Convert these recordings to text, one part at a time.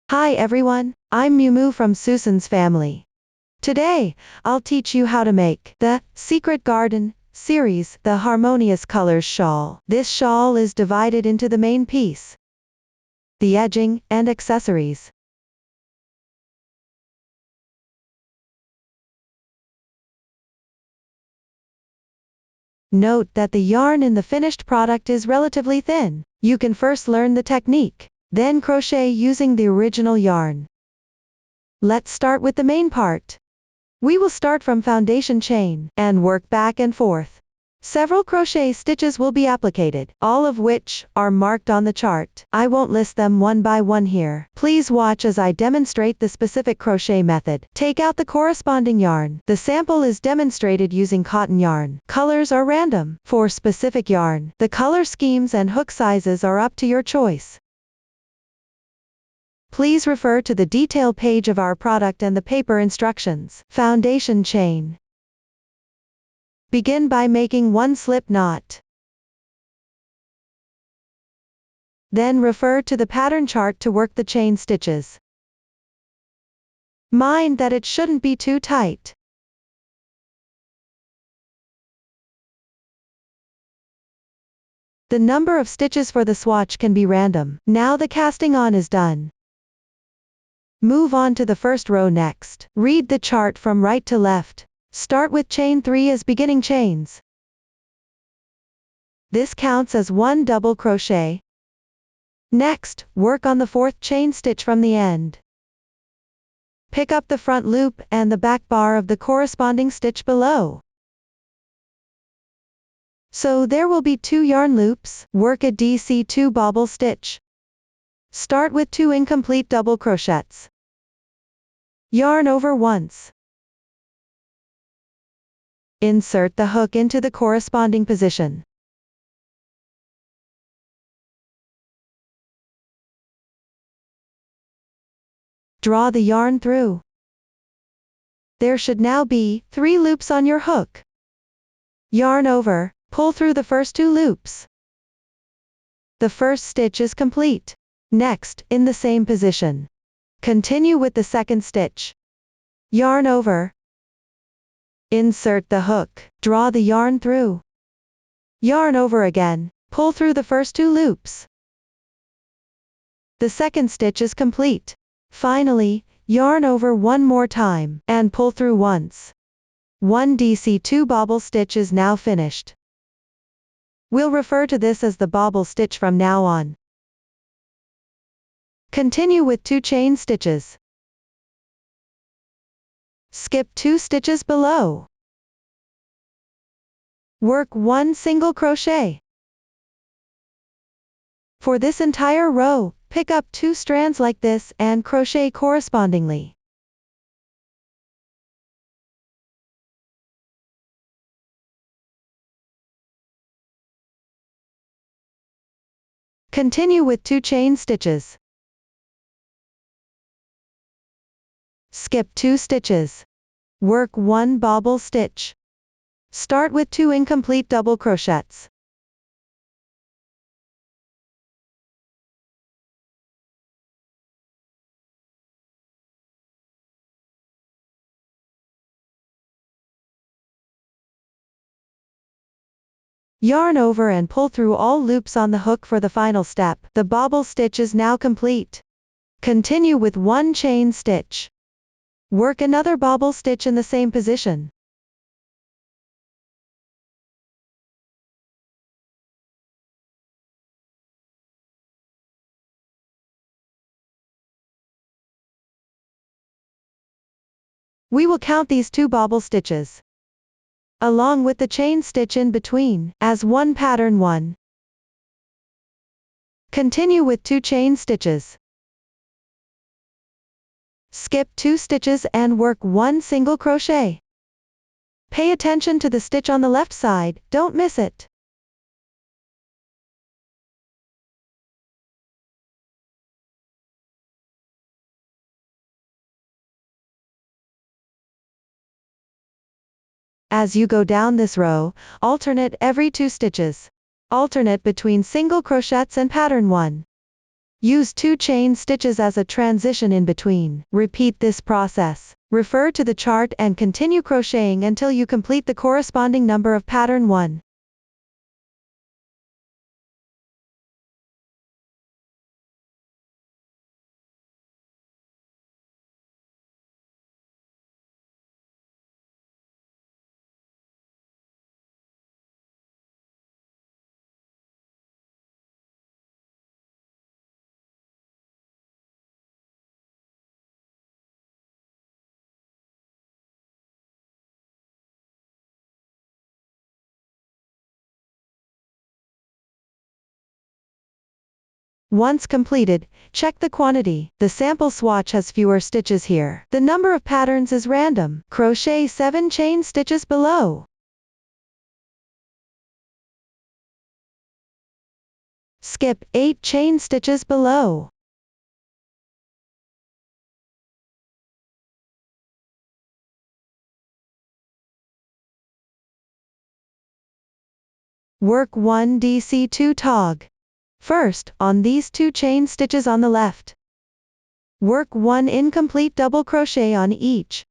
Hi everyone, I'm Miu from Susan's family. Today, I'll teach you how to make the Secret Garden series, the Harmonious Colors shawl. This shawl is divided into the main piece, the edging, and accessories. Note that the yarn in the finished product is relatively thin. You can first learn the technique, then crochet using the original yarn. Let's start with the main part. We will start from foundation chain, and work back and forth. Several crochet stitches will be applicated, all of which are marked on the chart. I won't list them one by one here. Please watch as I demonstrate the specific crochet method. Take out the corresponding yarn. The sample is demonstrated using cotton yarn. Colors are random. For specific yarn, the color schemes and hook sizes are up to your choice. Please refer to the detail page of our product and the paper instructions. Foundation chain. Begin by making one slip knot. Then refer to the pattern chart to work the chain stitches. Mind that it shouldn't be too tight. The number of stitches for the swatch can be random. Now the casting on is done. Move on to the first row next. Read the chart from right to left. Start with chain 3 as beginning chains. This counts as one double crochet. Next, work on the fourth chain stitch from the end. Pick up the front loop and the back bar of the corresponding stitch below. So there will be 2 yarn loops. Work a DC2 bobble stitch. Start with 2 incomplete double crochets. Yarn over once. Insert the hook into the corresponding position. Draw the yarn through. There should now be 3 loops on your hook. Yarn over, pull through the first 2 loops. The first stitch is complete. Next, in the same position, continue with the second stitch. Yarn over. Insert the hook, draw the yarn through. Yarn over again, pull through the first 2 loops. The second stitch is complete. Finally, yarn over one more time, and pull through once. 1 DC2 bobble stitch is now finished. We'll refer to this as the bobble stitch from now on. Continue with 2 chain stitches. Skip 2 stitches below. Work 1 single crochet. For this entire row, pick up 2 strands like this and crochet correspondingly. Continue with 2 chain stitches. Skip 2 stitches. Work 1 bobble stitch. Start with 2 incomplete double crochets. Yarn over and pull through all loops on the hook for the final step. The bobble stitch is now complete. Continue with 1 chain stitch. Work another bobble stitch in the same position. We will count these 2 bobble stitches, along with the chain stitch in between, as one pattern 1. Continue with 2 chain stitches. Skip 2 stitches and work 1 single crochet. Pay attention to the stitch on the left side, don't miss it. As you go down this row, alternate every 2 stitches. Alternate between single crochets and pattern 1. Use 2 chain stitches as a transition in between. Repeat this process. Refer to the chart and continue crocheting until you complete the corresponding number of pattern 1. Once completed, check the quantity. The sample swatch has fewer stitches here. The number of patterns is random. Crochet 7 chain stitches below. Skip 8 chain stitches below. Work 1 DC2 tog. First, on these 2 chain stitches on the left. Work 1 incomplete double crochet on each.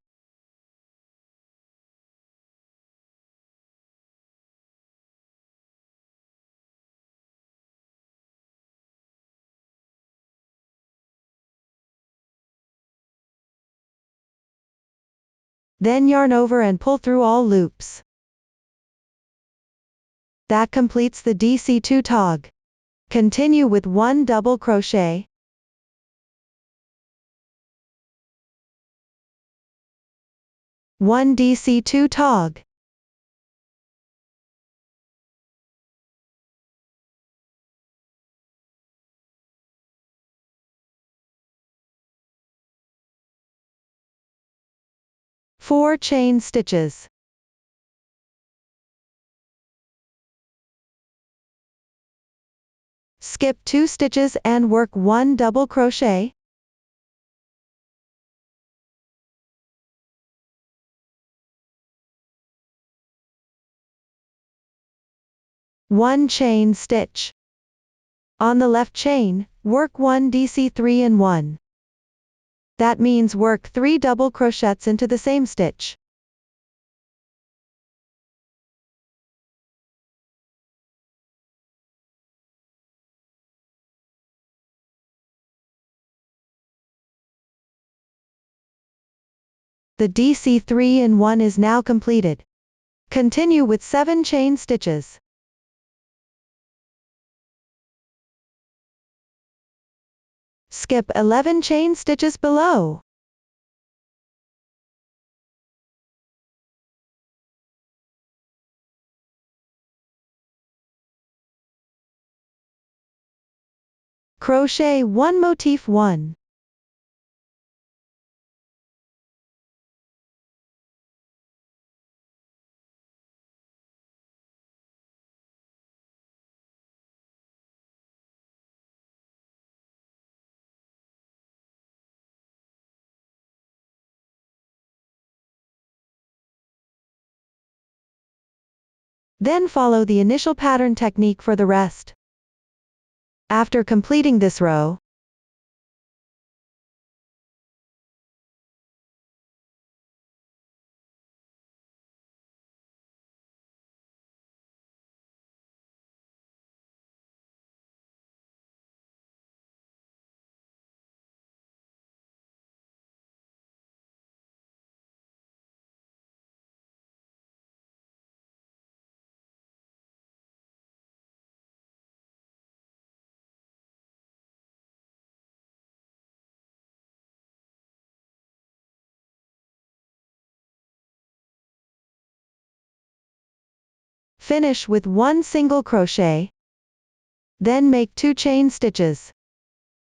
Then yarn over and pull through all loops. That completes the DC2 tog. Continue with 1 double crochet. One DC2 tog. Four chain stitches. Skip 2 stitches and work 1 double crochet. One chain stitch. On the left chain, work 1 DC3 in 1. That means work 3 double crochets into the same stitch. The DC3 in 1 is now completed. Continue with 7 chain stitches. Skip 11 chain stitches below. Crochet 1 motif 1. Then follow the initial pattern technique for the rest. After completing this row, finish with 1 single crochet. Then make 2 chain stitches.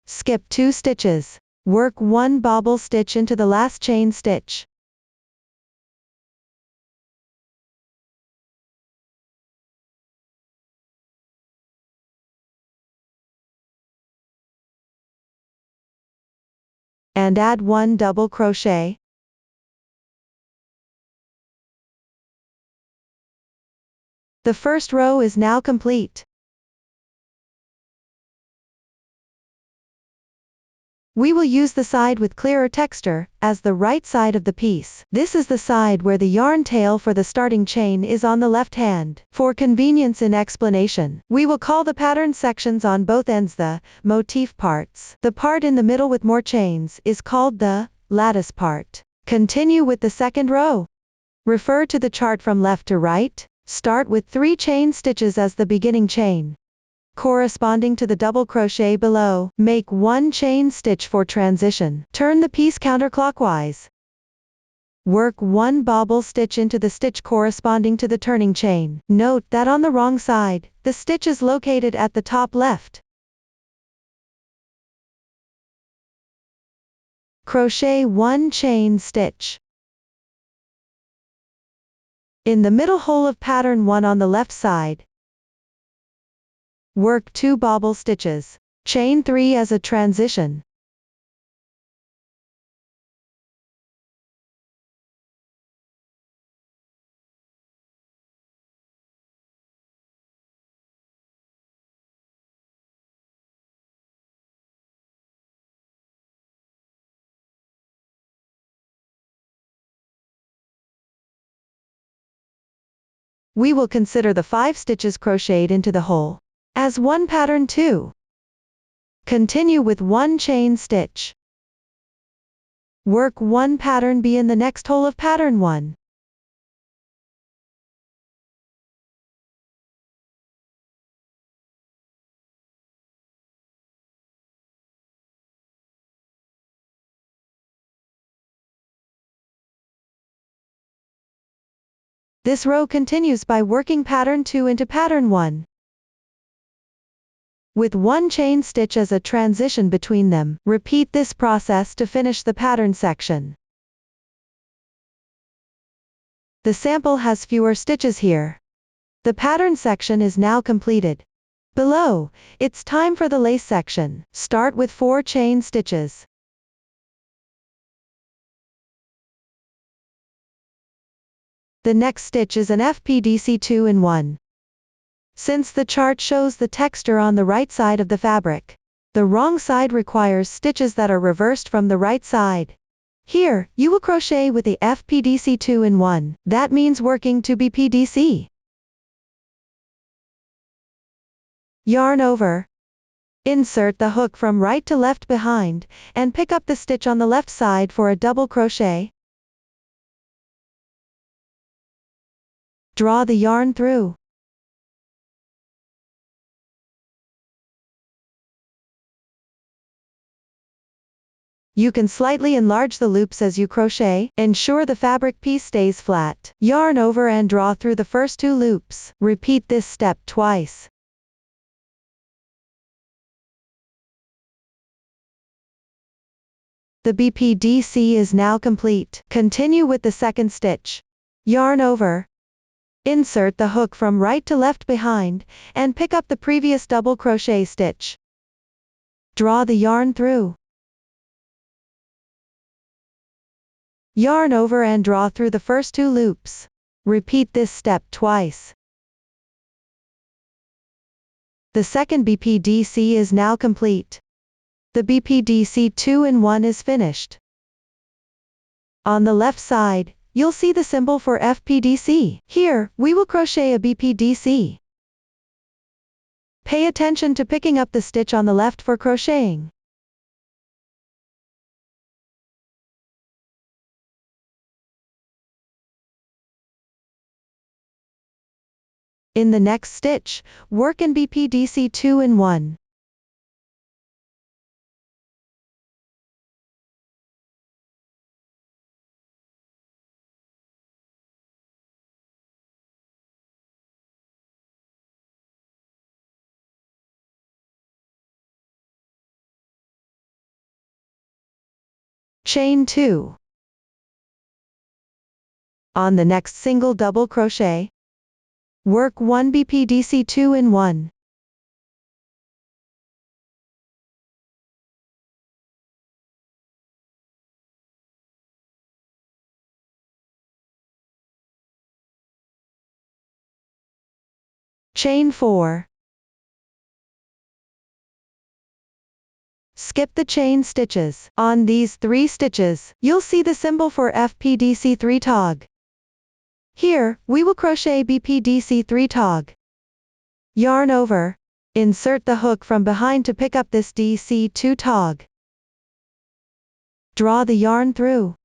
Skip 2 stitches. Work 1 bobble stitch into the last chain stitch. And add 1 double crochet. The first row is now complete. We will use the side with clearer texture, as the right side of the piece. This is the side where the yarn tail for the starting chain is on the left hand. For convenience in explanation, we will call the pattern sections on both ends the motif parts. The part in the middle with more chains is called the lattice part. Continue with the second row. Refer to the chart from left to right. Start with 3 chain stitches as the beginning chain. Corresponding to the double crochet below, make 1 chain stitch for transition. Turn the piece counterclockwise. Work 1 bobble stitch into the stitch corresponding to the turning chain. Note that on the wrong side, the stitch is located at the top left. Crochet 1 chain stitch. In the middle hole of pattern 1 on the left side, work 2 bobble stitches. Chain 3 as a transition. We will consider the 5 stitches crocheted into the hole as one pattern 2. Continue with 1 chain stitch. Work 1 pattern B in the next hole of pattern 1. This row continues by working pattern 2 into pattern 1. With 1 chain stitch as a transition between them. Repeat this process to finish the pattern section. The sample has fewer stitches here. The pattern section is now completed. Below, it's time for the lace section. Start with 4 chain stitches. The next stitch is an FPDC 2-in-1. Since the chart shows the texture on the right side of the fabric, the wrong side requires stitches that are reversed from the right side. Here, you will crochet with the FPDC 2-in-1. That means working to BPDC. Yarn over. Insert the hook from right to left behind, and pick up the stitch on the left side for a double crochet. Draw the yarn through. You can slightly enlarge the loops as you crochet. Ensure the fabric piece stays flat. Yarn over and draw through the first 2 loops. Repeat this step twice. The BPDC is now complete. Continue with the second stitch. Yarn over. Insert the hook from right to left behind, and pick up the previous double crochet stitch. Draw the yarn through. Yarn over and draw through the first 2 loops. Repeat this step twice. The second BPDC is now complete. The BPDC 2-in-1 is finished. On the left side, you'll see the symbol for FPDC. Here, we will crochet a BPDC. Pay attention to picking up the stitch on the left for crocheting. In the next stitch, work in BPDC 2-in-1. Chain 2. On the next single double crochet, work 1 BPDC 2-in-1. Chain 4. Skip the chain stitches. On these 3 stitches, you'll see the symbol for FPDC3 tog. Here, we will crochet BPDC3 tog. Yarn over. Insert the hook from behind to pick up this DC2 tog. Draw the yarn through.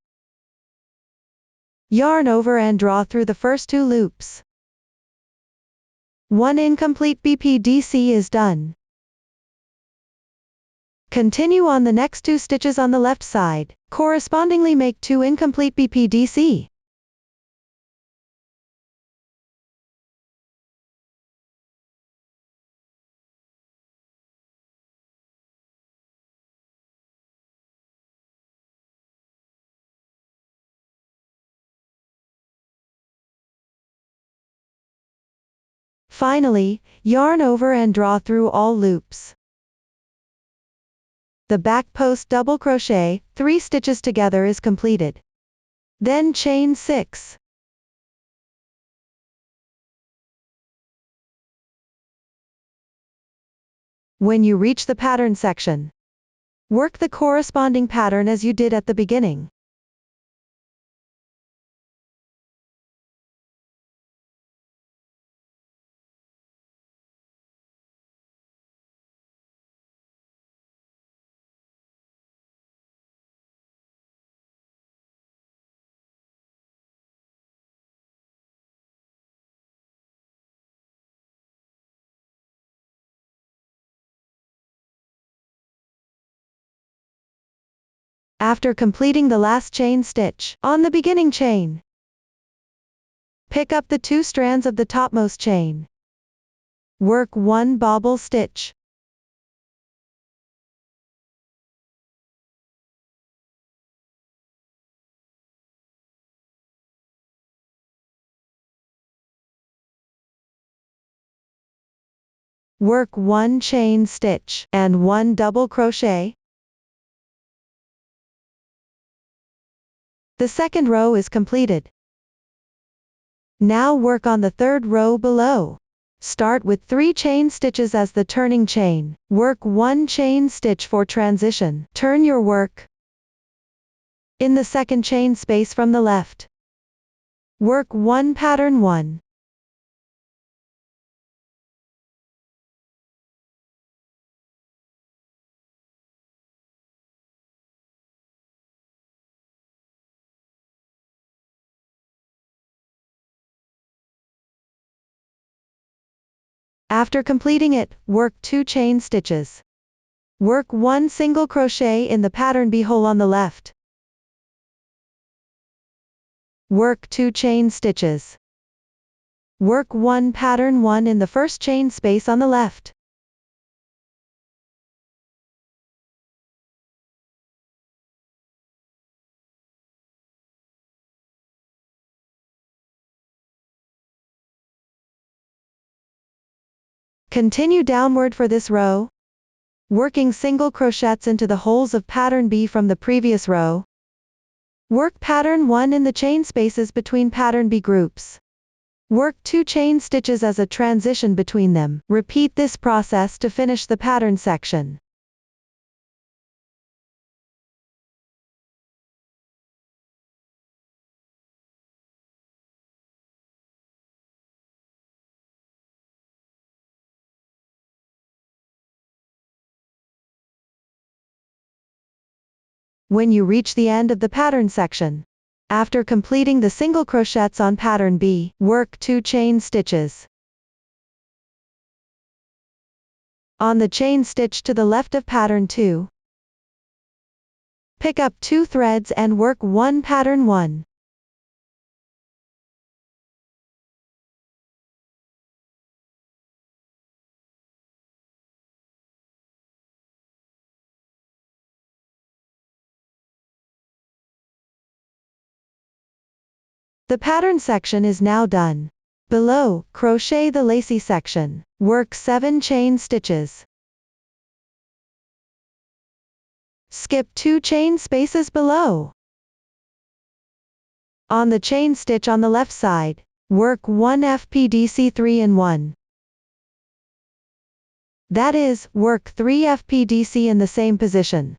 Yarn over and draw through the first 2 loops. 1 incomplete BPDC is done. Continue on the next 2 stitches on the left side, correspondingly make 2 incomplete BPDC. Finally, yarn over and draw through all loops. The back post double crochet, 3 stitches together is completed. Then chain 6. When you reach the pattern section, work the corresponding pattern as you did at the beginning. After completing the last chain stitch on the beginning chain, pick up the 2 strands of the topmost chain. Work 1 bobble stitch. Work 1 chain stitch and 1 double crochet. The second row is completed. Now work on the third row below. Start with 3 chain stitches as the turning chain. Work 1 chain stitch for transition. Turn your work in the second chain space from the left. Work 1 pattern 1. After completing it, work 2 chain stitches. Work 1 single crochet in the pattern B hole on the left. Work 2 chain stitches. Work 1 pattern 1 in the first chain space on the left. Continue downward for this row, working single crochets into the holes of pattern B from the previous row. Work pattern 1 in the chain spaces between pattern B groups. Work 2 chain stitches as a transition between them. Repeat this process to finish the pattern section. When you reach the end of the pattern section, after completing the single crochets on pattern B, work 2 chain stitches. On the chain stitch to the left of pattern 2, pick up 2 threads and work 1 pattern 1. The pattern section is now done. Below, crochet the lacy section. Work 7 chain stitches. Skip 2 chain spaces below. On the chain stitch on the left side, work 1 FPDC3 in 1. That is, work 3 FPDC in the same position.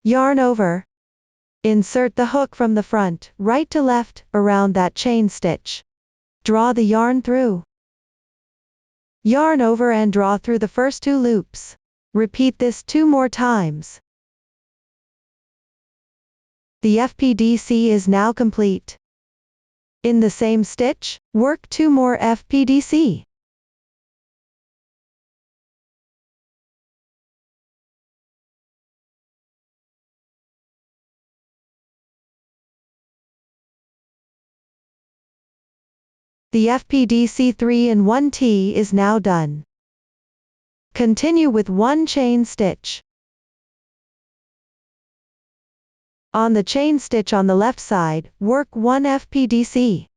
Yarn over. Insert the hook from the front, right to left, around that chain stitch. Draw the yarn through. Yarn over and draw through the first 2 loops. Repeat this 2 more times. The FPDC is now complete. In the same stitch, work 2 more FPDC. The FPDC 3-in-1T is now done. Continue with 1 chain stitch. On the chain stitch on the left side, work 1 FPDC.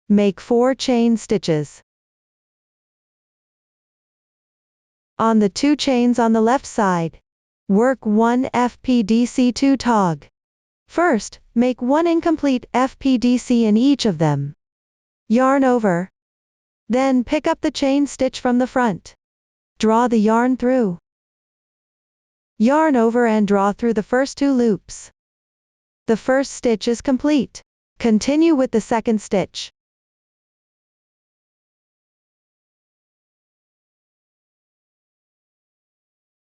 Make 4 chain stitches. On the 2 chains on the left side, work 1 FPDC 2 tog. First, make 1 incomplete FPDC in each of them. Yarn over. Then pick up the chain stitch from the front. Draw the yarn through. Yarn over and draw through the first 2 loops. The first stitch is complete. Continue with the second stitch.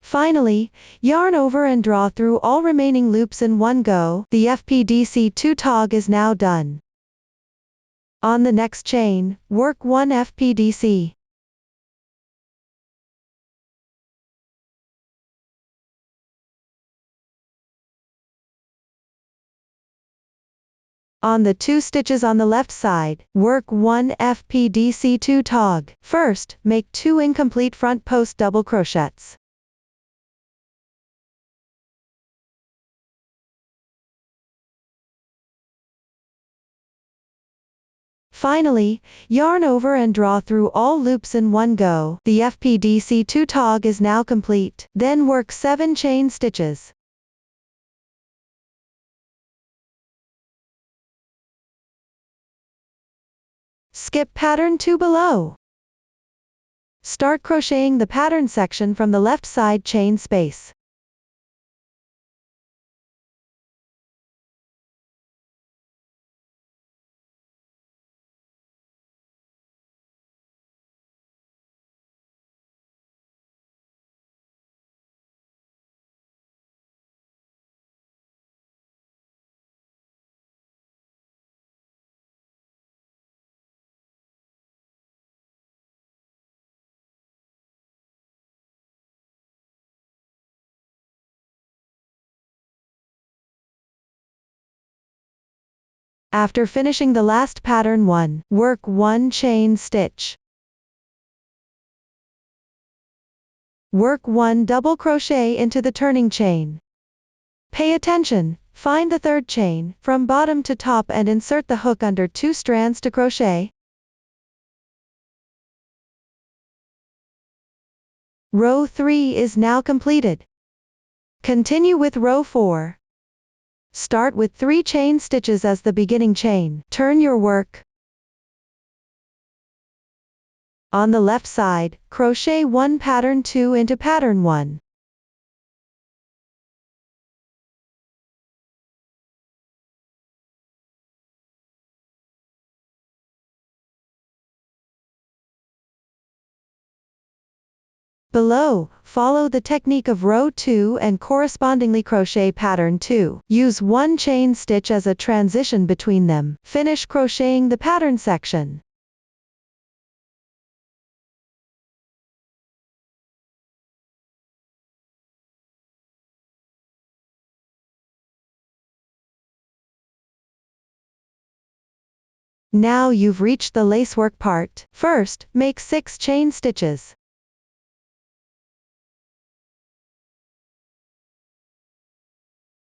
Finally, yarn over and draw through all remaining loops in one go. The FPDC 2 tog is now done. On the next chain, work 1 FPDC. On the 2 stitches on the left side, work 1 FPDC 2 tog. First, make 2 incomplete front post double crochets. Finally, yarn over and draw through all loops in one go. The FPDC 2 tog is now complete. Then work 7 chain stitches. Skip pattern 2 below. Start crocheting the pattern section from the left side chain space. After finishing the last pattern 1, work 1 chain stitch. Work 1 double crochet into the turning chain. Pay attention, find the third chain, from bottom to top and insert the hook under 2 strands to crochet. Row 3 is now completed. Continue with row 4. Start with 3 chain stitches as the beginning chain. Turn your work. On the left side, crochet 1 pattern 2 into pattern 1. Below, follow the technique of row 2 and correspondingly crochet pattern 2. Use 1 chain stitch as a transition between them. Finish crocheting the pattern section. Now you've reached the lacework part. First, make 6 chain stitches.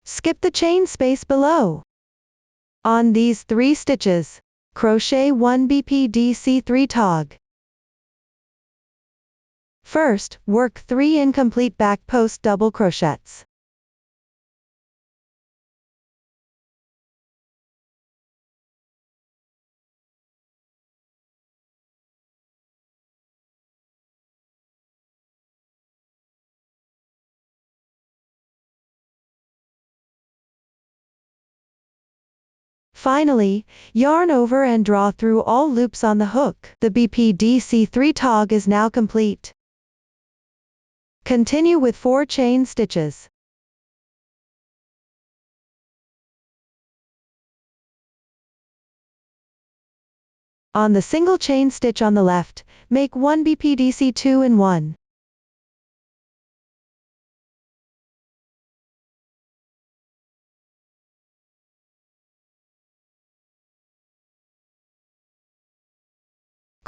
Skip the chain space below. On these 3 stitches, crochet 1 BPDC 3 tog. First, work 3 incomplete back post double crochets. Finally, yarn over and draw through all loops on the hook. The BPDC3 tog is now complete. Continue with 4 chain stitches. On the single chain stitch on the left, make 1 BPDC 2 in 1.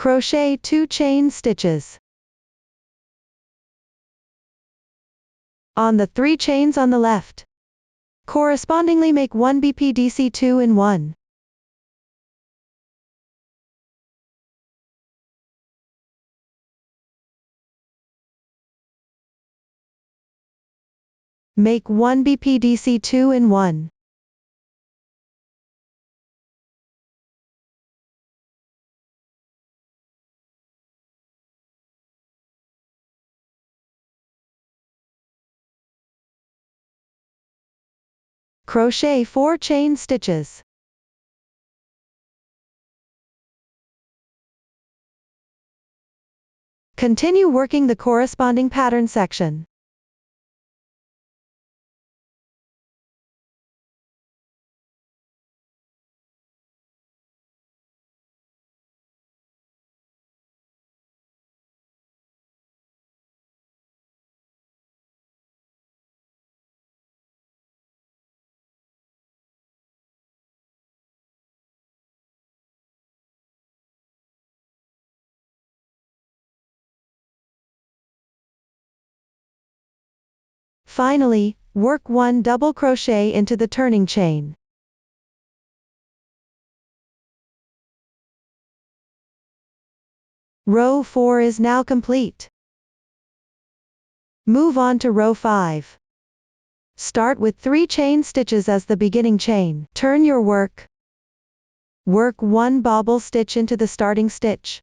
Crochet 2 chain stitches. On the 3 chains on the left, correspondingly make 1 BPDC 2 in 1. Make 1 BPDC 2 in 1. Crochet 4 chain stitches. Continue working the corresponding pattern section. Finally, work 1 double crochet into the turning chain. Row 4 is now complete. Move on to row 5. Start with 3 chain stitches as the beginning chain. Turn your work. Work 1 bobble stitch into the starting stitch.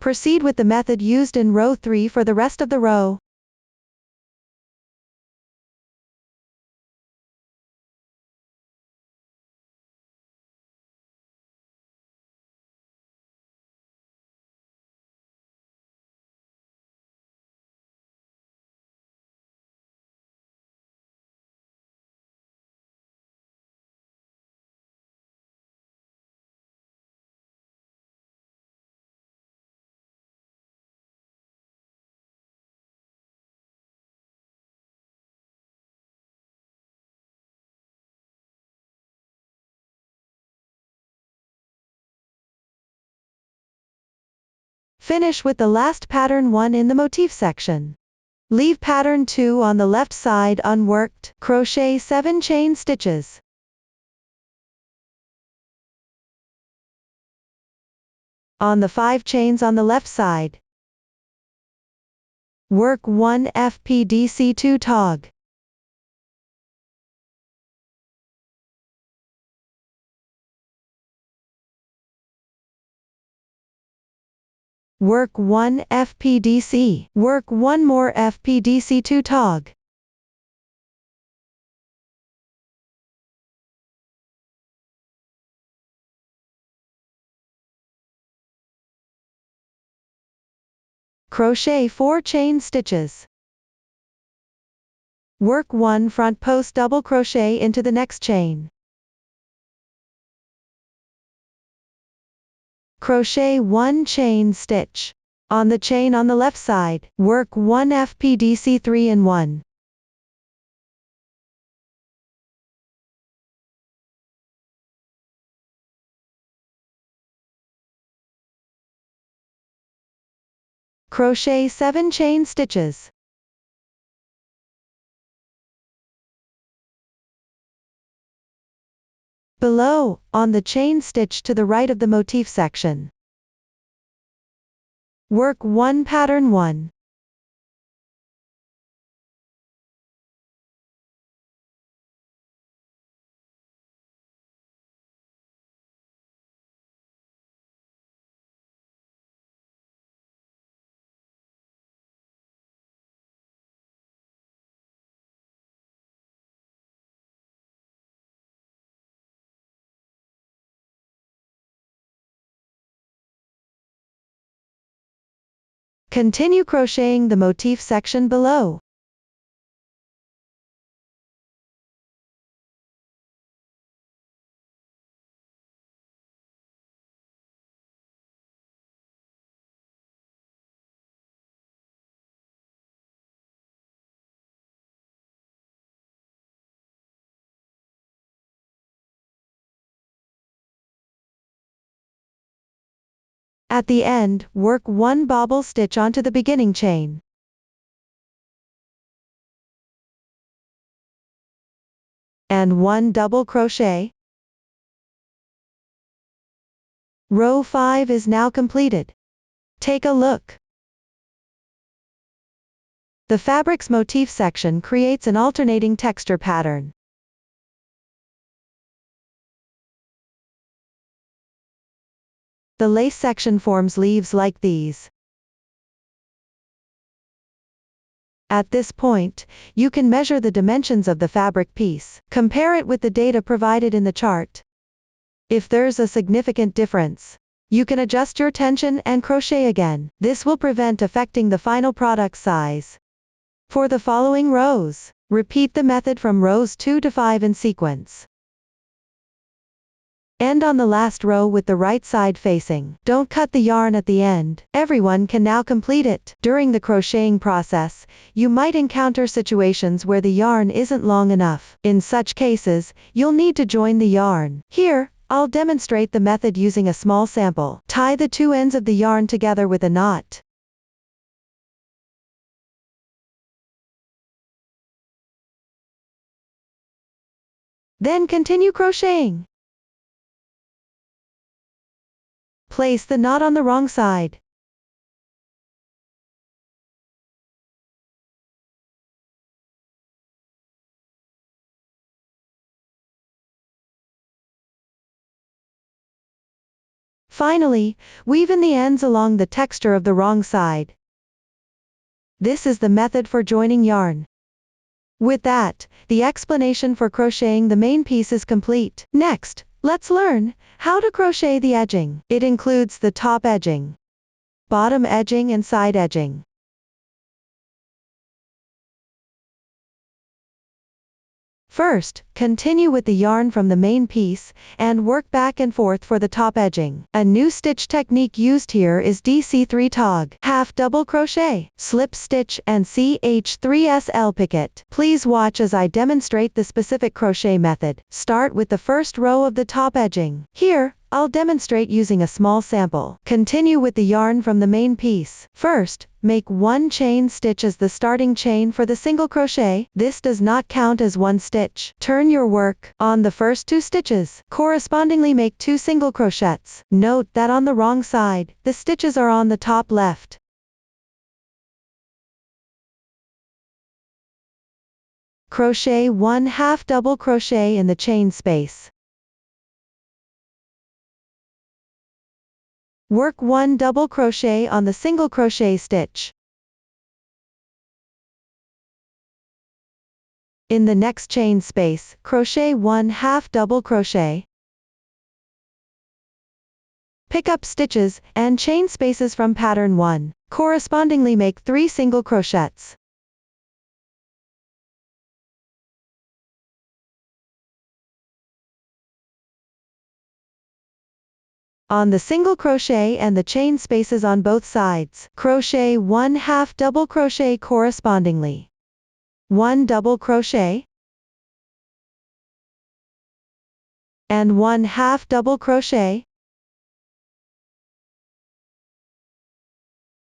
Proceed with the method used in row 3 for the rest of the row. Finish with the last pattern 1 in the motif section. Leave pattern 2 on the left side unworked. Crochet 7 chain stitches. On the 5 chains on the left side, work 1 FPDC 2 tog. Work 1 FPDC. Work 1 more FPDC 2 tog. Crochet 4 chain stitches. Work 1 front post double crochet into the next chain. Crochet 1 chain stitch. On the chain on the left side, work 1 FPDC 3 in 1. Crochet 7 chain stitches. Below, on the chain stitch to the right of the motif section, work 1 pattern 1. Continue crocheting the motif section below. At the end, work one bobble stitch onto the beginning chain. And one double crochet. Row 5 is now completed. Take a look. The fabric's motif section creates an alternating texture pattern. The lace section forms leaves like these. At this point, you can measure the dimensions of the fabric piece. Compare it with the data provided in the chart. If there's a significant difference, you can adjust your tension and crochet again. This will prevent affecting the final product size. For the following rows, repeat the method from rows 2 to 5 in sequence. End on the last row with the right side facing. Don't cut the yarn at the end. Everyone can now complete it. During the crocheting process, you might encounter situations where the yarn isn't long enough. In such cases, you'll need to join the yarn. Here, I'll demonstrate the method using a small sample. Tie the two ends of the yarn together with a knot. Then continue crocheting. Place the knot on the wrong side. Finally, weave in the ends along the texture of the wrong side. This is the method for joining yarn. With that, the explanation for crocheting the main piece is complete. Next, let's learn how to crochet the edging. It includes the top edging, bottom edging and side edging. First, continue with the yarn from the main piece, and work back and forth for the top edging. A new stitch technique used here is DC3 tog, half double crochet, slip stitch and CH3SL picket. Please watch as I demonstrate the specific crochet method. Start with the first row of the top edging. Here, I'll demonstrate using a small sample. Continue with the yarn from the main piece. First, make one chain stitch as the starting chain for the single crochet. This does not count as one stitch. Turn your work on the first two stitches. Correspondingly make two single crochets. Note that on the wrong side, the stitches are on the top left. Crochet one half double crochet in the chain space. Work one double crochet on the single crochet stitch. In the next chain space, crochet one half double crochet. Pick up stitches and chain spaces from pattern 1. Correspondingly make 3 single crochets. On the single crochet and the chain spaces on both sides, crochet one half double crochet correspondingly. 1 double crochet and 1 half double crochet.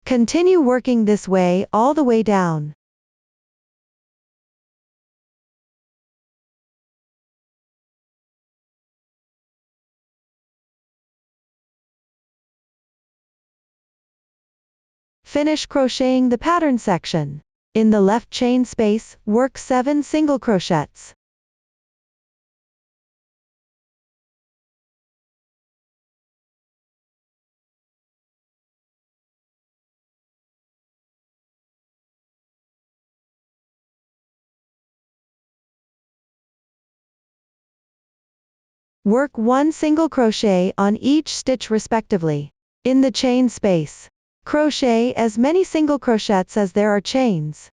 Continue working this way all the way down. Finish crocheting the pattern section. In the left chain space, work 7 single crochets. Work 1 single crochet on each stitch respectively. In the chain space, Crochet as many single crochets as there are chains.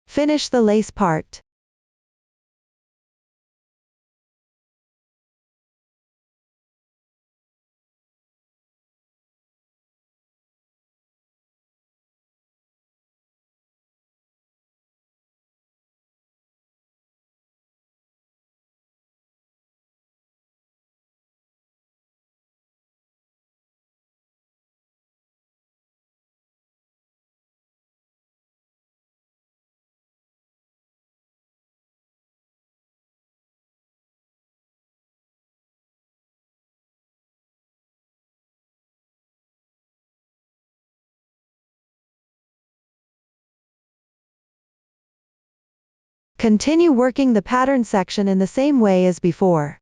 Finish the lace part. Continue working the pattern section in the same way as before.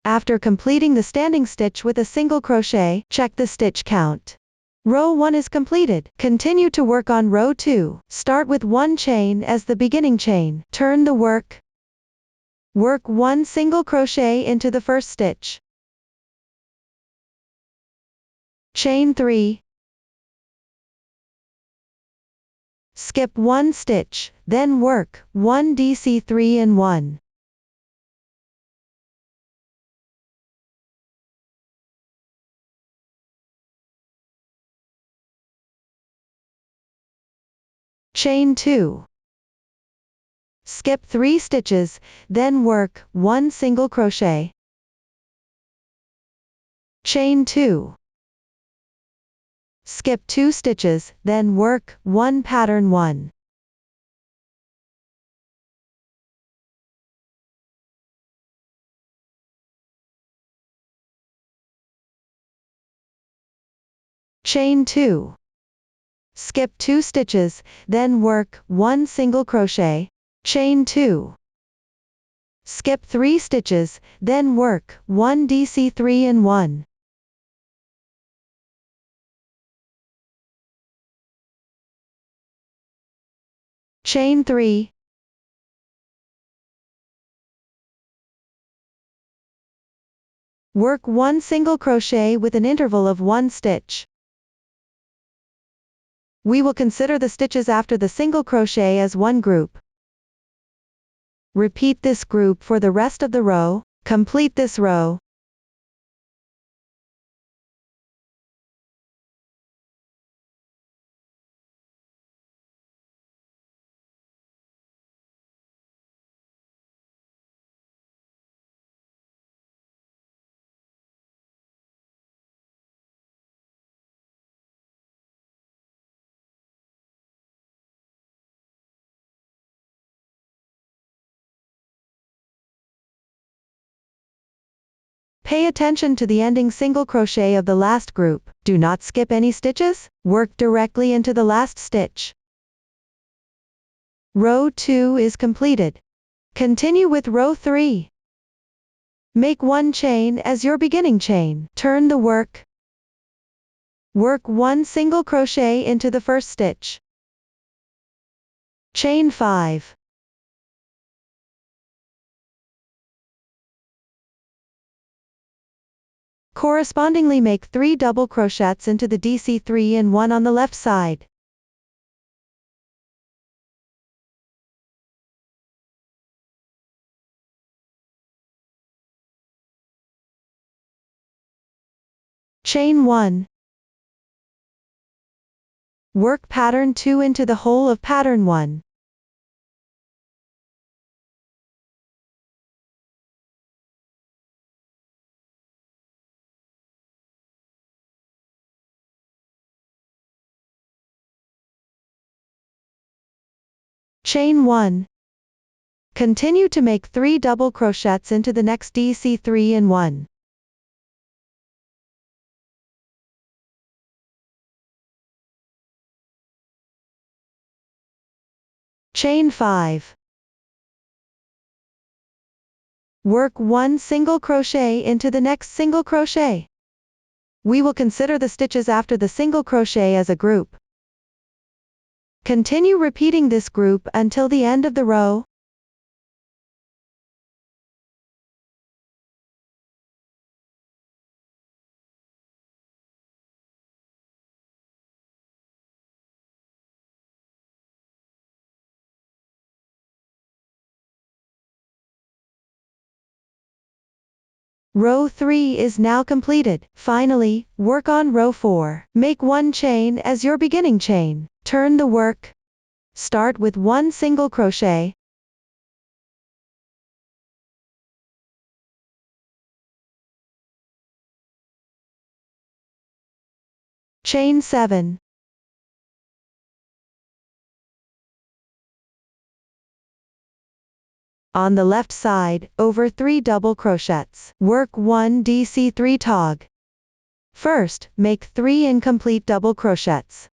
After completing the standing stitch with a single crochet, check the stitch count. Row 1 is completed. Continue to work on row 2. Start with 1 chain as the beginning chain. Turn the work. Work 1 single crochet into the first stitch. Chain 3. Skip 1 stitch, then work 1 DC3 in 1. Chain 2. Skip 3 stitches, then work 1 single crochet. Chain 2. Skip 2 stitches, then work 1 pattern 1. Chain 2. Skip 2 stitches, then work 1 single crochet. Chain 2. Skip 3 stitches, then work 1 DC3 in 1. Chain 3. Work 1 single crochet with an interval of 1 stitch. We will consider the stitches after the single crochet as one group. Repeat this group for the rest of the row. Complete this row. Pay attention to the ending single crochet of the last group. Do not skip any stitches. Work directly into the last stitch. Row 2 is completed. Continue with row 3. Make 1 chain as your beginning chain. Turn the work. Work 1 single crochet into the first stitch. Chain 5. Correspondingly make 3 double crochets into the DC3 in 1 on the left side. Chain 1. Work pattern 2 into the hole of pattern 1. Chain 1. Continue to make 3 double crochets into the next DC3 in 1. Chain 5. Work 1 single crochet into the next single crochet. We will consider the stitches after the single crochet as a group. Continue repeating this group until the end of the row. Row 3 is now completed. Finally, work on row 4. Make 1 chain as your beginning chain. Turn the work. Start with 1 single crochet. Chain 7. On the left side, over 3 double crochets. Work 1 DC3 tog. First, make 3 incomplete double crochets.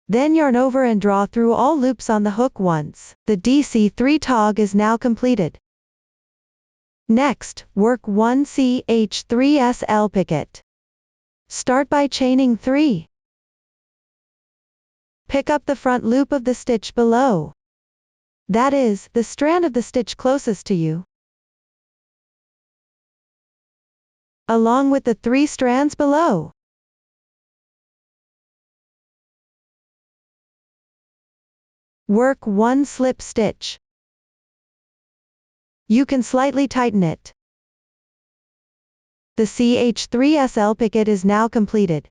Then yarn over and draw through all loops on the hook once. The DC3 tog is now completed. Next, work 1 CH3SL picket. Start by chaining 3. Pick up the front loop of the stitch below. That is, the strand of the stitch closest to you, along with the 3 strands below. Work 1 slip stitch. You can slightly tighten it. The CH3SL picket is now completed.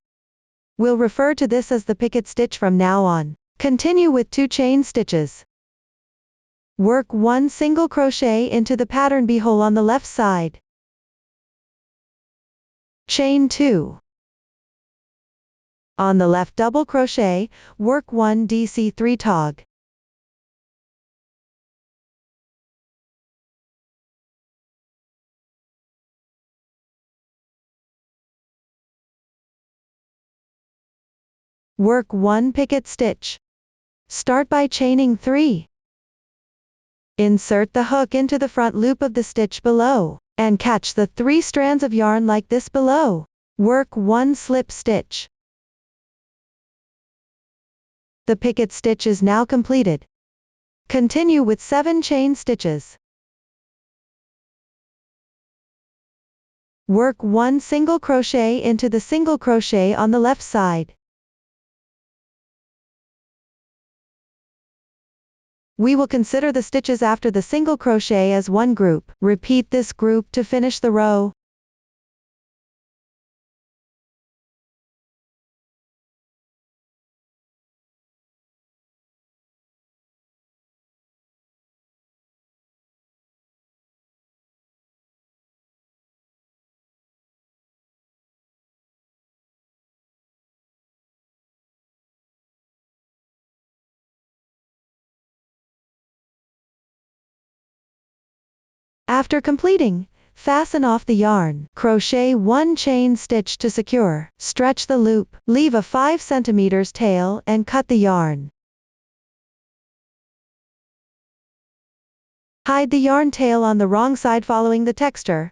We'll refer to this as the picket stitch from now on. Continue with 2 chain stitches. Work 1 single crochet into the pattern B hole on the left side. Chain 2. On the left double crochet, work 1 DC3 tog. Work 1 picket stitch. Start by chaining 3. Insert the hook into the front loop of the stitch below, and catch the 3 strands of yarn like this below. Work 1 slip stitch. The picket stitch is now completed. Continue with 7 chain stitches. Work 1 single crochet into the single crochet on the left side. We will consider the stitches after the single crochet as one group. Repeat this group to finish the row. After completing, fasten off the yarn. Crochet 1 chain stitch to secure. Stretch the loop, leave a 5 cm tail and cut the yarn. Hide the yarn tail on the wrong side following the texture.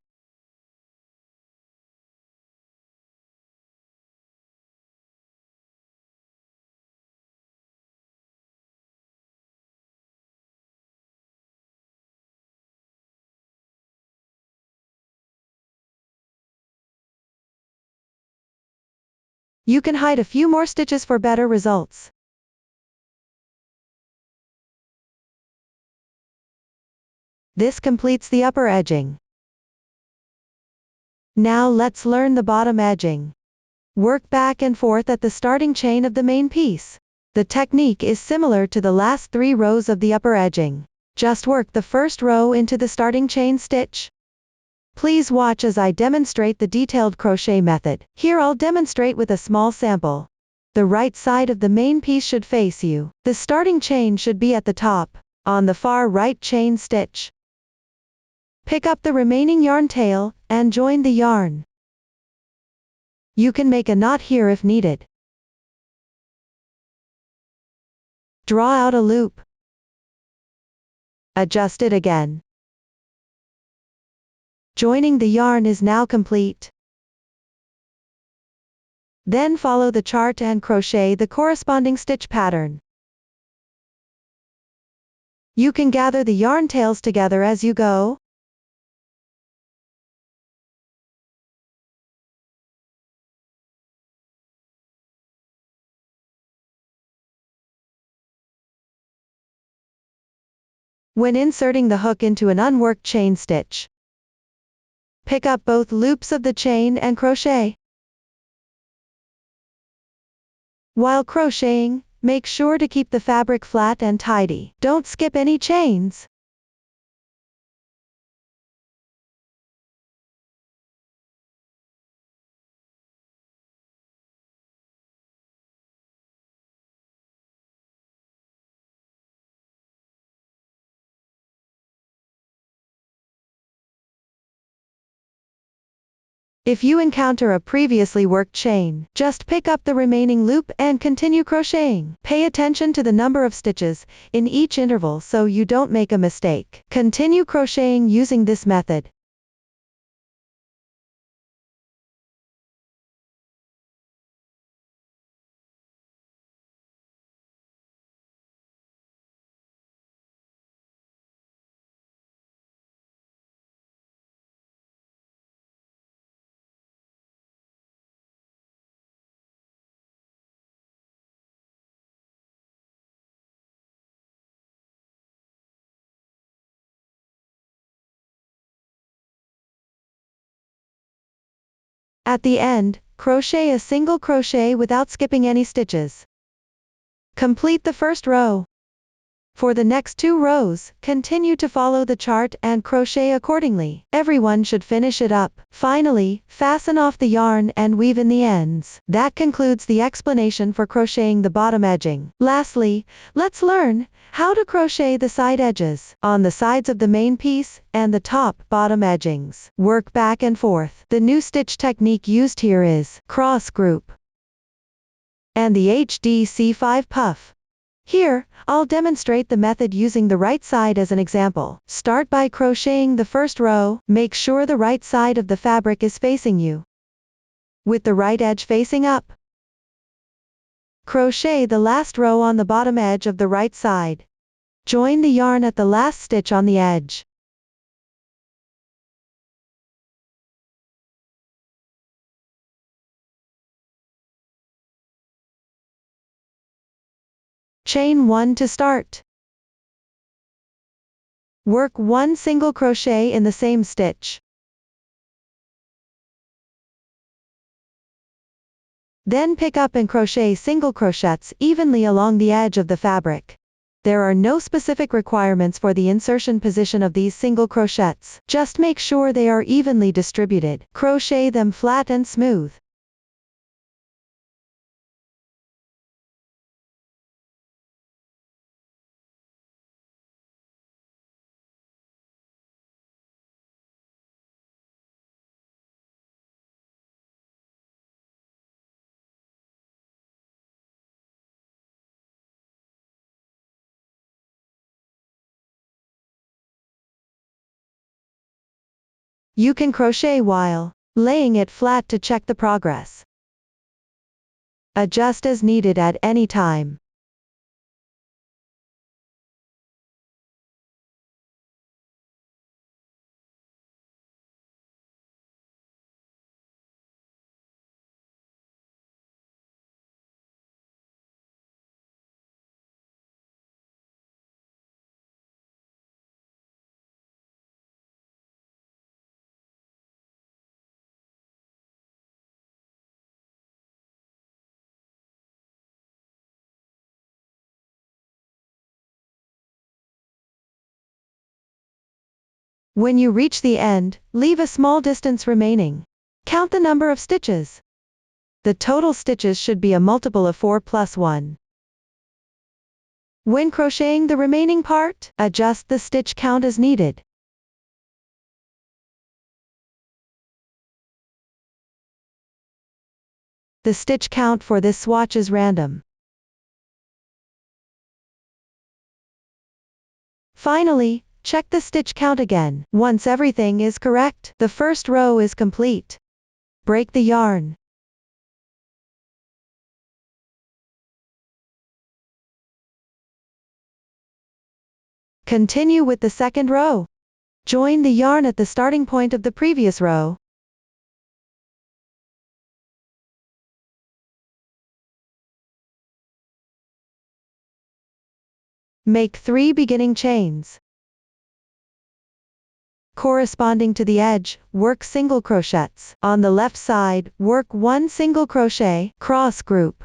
You can hide a few more stitches for better results. This completes the upper edging. Now let's learn the bottom edging. Work back and forth at the starting chain of the main piece. The technique is similar to the last 3 rows of the upper edging. Just work the first row into the starting chain stitch. Please watch as I demonstrate the detailed crochet method. Here I'll demonstrate with a small sample. The right side of the main piece should face you. The starting chain should be at the top, on the far right chain stitch. Pick up the remaining yarn tail, and join the yarn. You can make a knot here if needed. Draw out a loop. Adjust it again. Joining the yarn is now complete. Then follow the chart and crochet the corresponding stitch pattern. You can gather the yarn tails together as you go. When inserting the hook into an unworked chain stitch, pick up both loops of the chain and crochet. While crocheting, make sure to keep the fabric flat and tidy. Don't skip any chains. If you encounter a previously worked chain, just pick up the remaining loop and continue crocheting. Pay attention to the number of stitches in each interval so you don't make a mistake. Continue crocheting using this method. At the end, crochet a single crochet without skipping any stitches. Complete the first row. For the next 2 rows, continue to follow the chart and crochet accordingly. Everyone should finish it up. Finally, fasten off the yarn and weave in the ends. That concludes the explanation for crocheting the bottom edging. Lastly, let's learn how to crochet the side edges. On the sides of the main piece and the top bottom edgings, work back and forth. The new stitch technique used here is cross group and the HDC5 puff. Here, I'll demonstrate the method using the right side as an example. Start by crocheting the first row. Make sure the right side of the fabric is facing you, with the right edge facing up. Crochet the last row on the bottom edge of the right side. Join the yarn at the last stitch on the edge. Chain 1 to start. Work 1 single crochet in the same stitch. Then pick up and crochet single crochets evenly along the edge of the fabric. There are no specific requirements for the insertion position of these single crochets. Just make sure they are evenly distributed. Crochet them flat and smooth. You can crochet while laying it flat to check the progress. Adjust as needed at any time. When you reach the end, leave a small distance remaining. Count the number of stitches. The total stitches should be a multiple of 4 plus 1. When crocheting the remaining part, adjust the stitch count as needed. The stitch count for this swatch is random. Finally, check the stitch count again. Once everything is correct, the first row is complete. Break the yarn. Continue with the second row. Join the yarn at the starting point of the previous row. Make 3 beginning chains. Corresponding to the edge, work single crochets. On the left side, work 1 single crochet, cross group.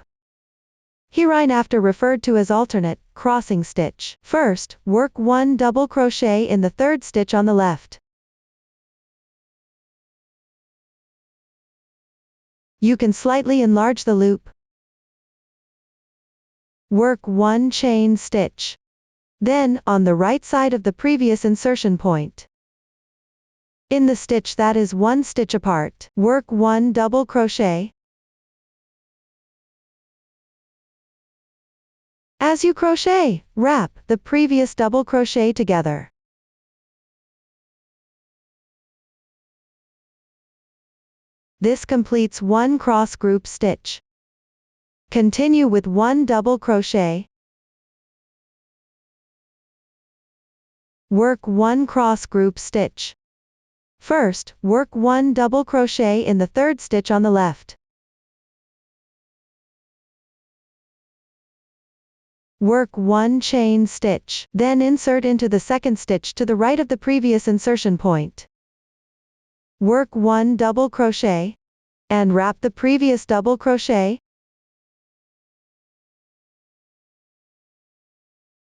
Hereinafter referred to as alternate, crossing stitch. First, work 1 double crochet in the 3rd stitch on the left. You can slightly enlarge the loop. Work 1 chain stitch. Then, on the right side of the previous insertion point, in the stitch that is 1 stitch apart, work 1 double crochet. As you crochet, wrap the previous double crochet together. This completes 1 cross group stitch. Continue with 1 double crochet. Work 1 cross group stitch. First, work 1 double crochet in the 3rd stitch on the left. Work 1 chain stitch, then insert into the 2nd stitch to the right of the previous insertion point. Work 1 double crochet, and wrap the previous double crochet.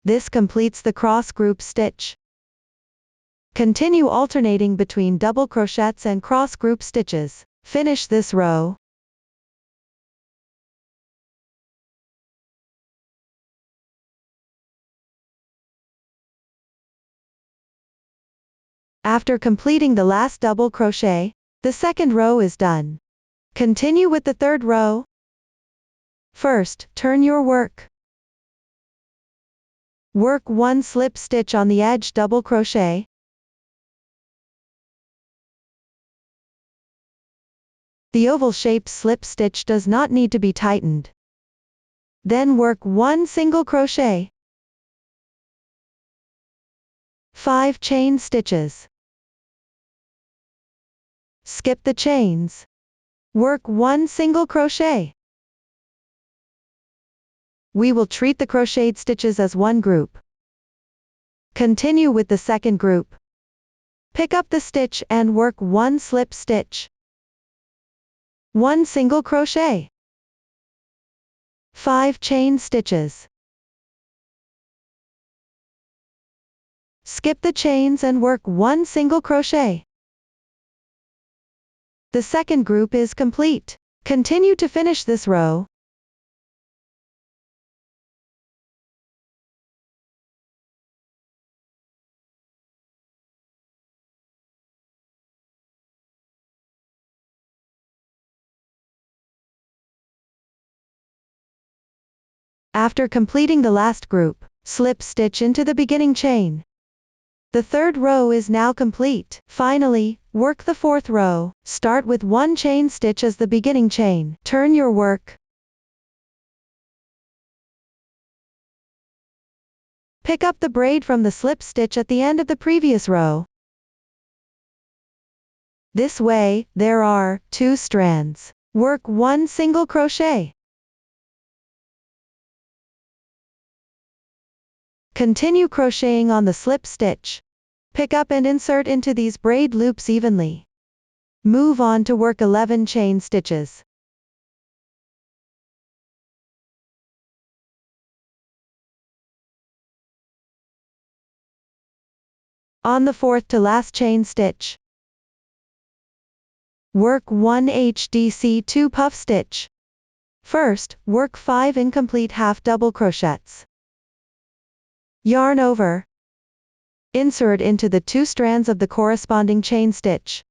This completes the cross group stitch. Continue alternating between double crochets and cross group stitches. Finish this row. After completing the last double crochet, the second row is done. Continue with the third row. First, turn your work. Work 1 slip stitch on the edge double crochet. The oval-shaped slip stitch does not need to be tightened. Then work 1 single crochet. 5 chain stitches. Skip the chains. Work 1 single crochet. We will treat the crocheted stitches as one group. Continue with the second group. Pick up the stitch and work 1 slip stitch. 1 single crochet. 5 chain stitches. Skip the chains and work 1 single crochet. The second group is complete. Continue to finish this row. After completing the last group, slip stitch into the beginning chain. The third row is now complete. Finally, work the fourth row. Start with 1 chain stitch as the beginning chain. Turn your work. Pick up the braid from the slip stitch at the end of the previous row. This way, there are 2 strands. Work 1 single crochet. Continue crocheting on the slip stitch. Pick up and insert into these braid loops evenly. Move on to work 11 chain stitches. On the fourth to last chain stitch, work 1 HDC 2 puff stitch. First, work 5 incomplete half double crochets. Yarn over. Insert into the 2 strands of the corresponding chain stitch.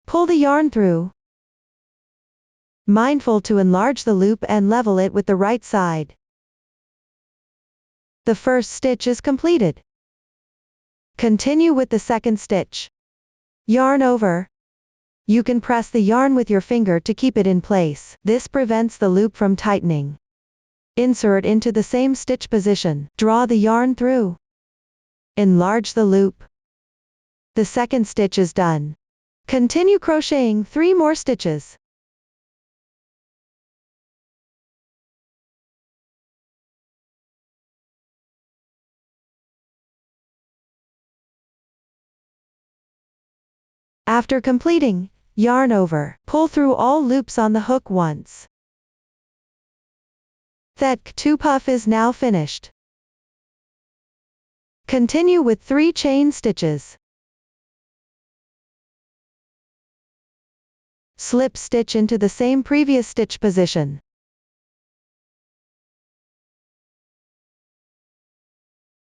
Pull the yarn through. Mindful to enlarge the loop and level it with the right side. The first stitch is completed. Continue with the second stitch. Yarn over. You can press the yarn with your finger to keep it in place. This prevents the loop from tightening. Insert into the same stitch position. Draw the yarn through. Enlarge the loop. The second stitch is done. Continue crocheting 3 more stitches. After completing, yarn over, pull through all loops on the hook once. That 2 puff is now finished. Continue with 3 chain stitches. Slip stitch into the same previous stitch position.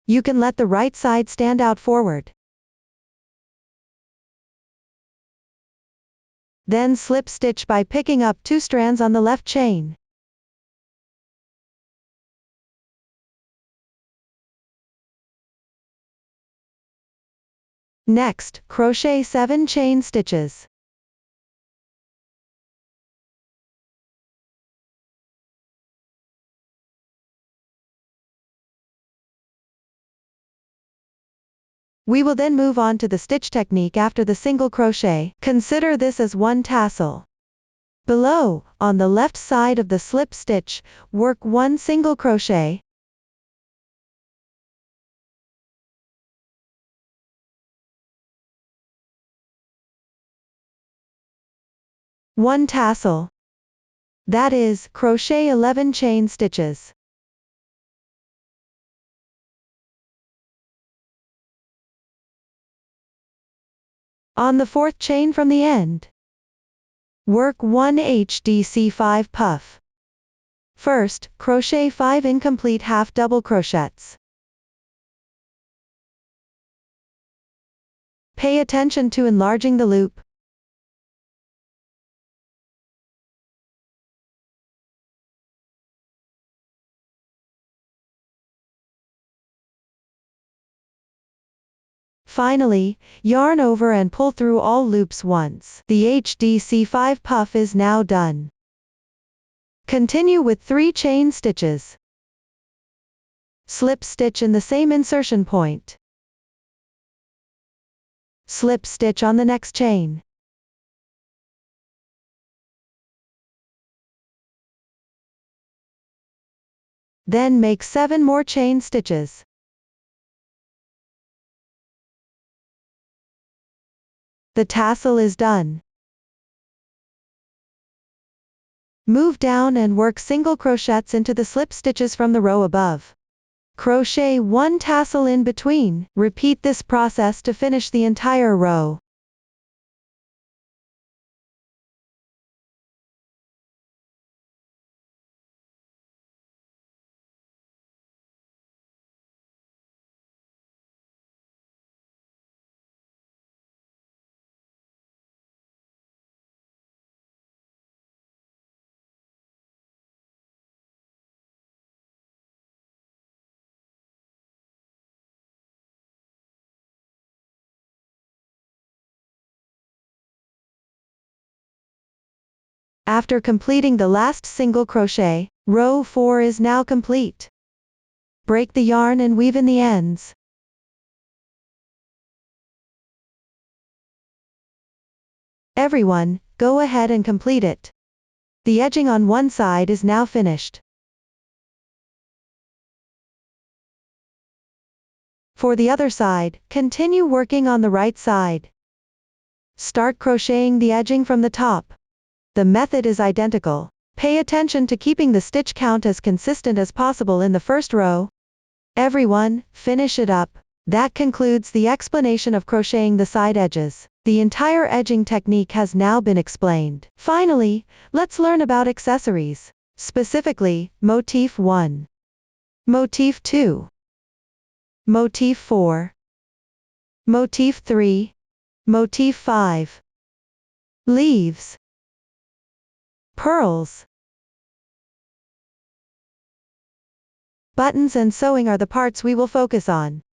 You can let the right side stand out forward. Then slip stitch by picking up 2 strands on the left chain. Next, crochet 7 chain stitches. We will then move on to the stitch technique after the single crochet. Consider this as one tassel. Below, on the left side of the slip stitch, work 1 single crochet. One tassel. That is, crochet 11 chain stitches. On the 4th chain from the end, work 1 HDC 5 puff. First, crochet 5 incomplete half double crochets. Pay attention to enlarging the loop. Finally, yarn over and pull through all loops once. The HDC 5 puff is now done. Continue with 3 chain stitches. Slip stitch in the same insertion point. Slip stitch on the next chain. Then make 7 more chain stitches. The tassel is done. Move down and work single crochets into the slip stitches from the row above. Crochet 1 tassel in between. Repeat this process to finish the entire row. After completing the last single crochet, row 4 is now complete. Break the yarn and weave in the ends. Everyone, go ahead and complete it. The edging on one side is now finished. For the other side, continue working on the right side. Start crocheting the edging from the top. The method is identical. Pay attention to keeping the stitch count as consistent as possible in the first row. Everyone, finish it up. That concludes the explanation of crocheting the side edges. The entire edging technique has now been explained. Finally, let's learn about accessories. Specifically, Motif 1, Motif 2, Motif 4, Motif 3, Motif 5. Leaves. Pearls. Buttons and sewing are the parts we will focus on.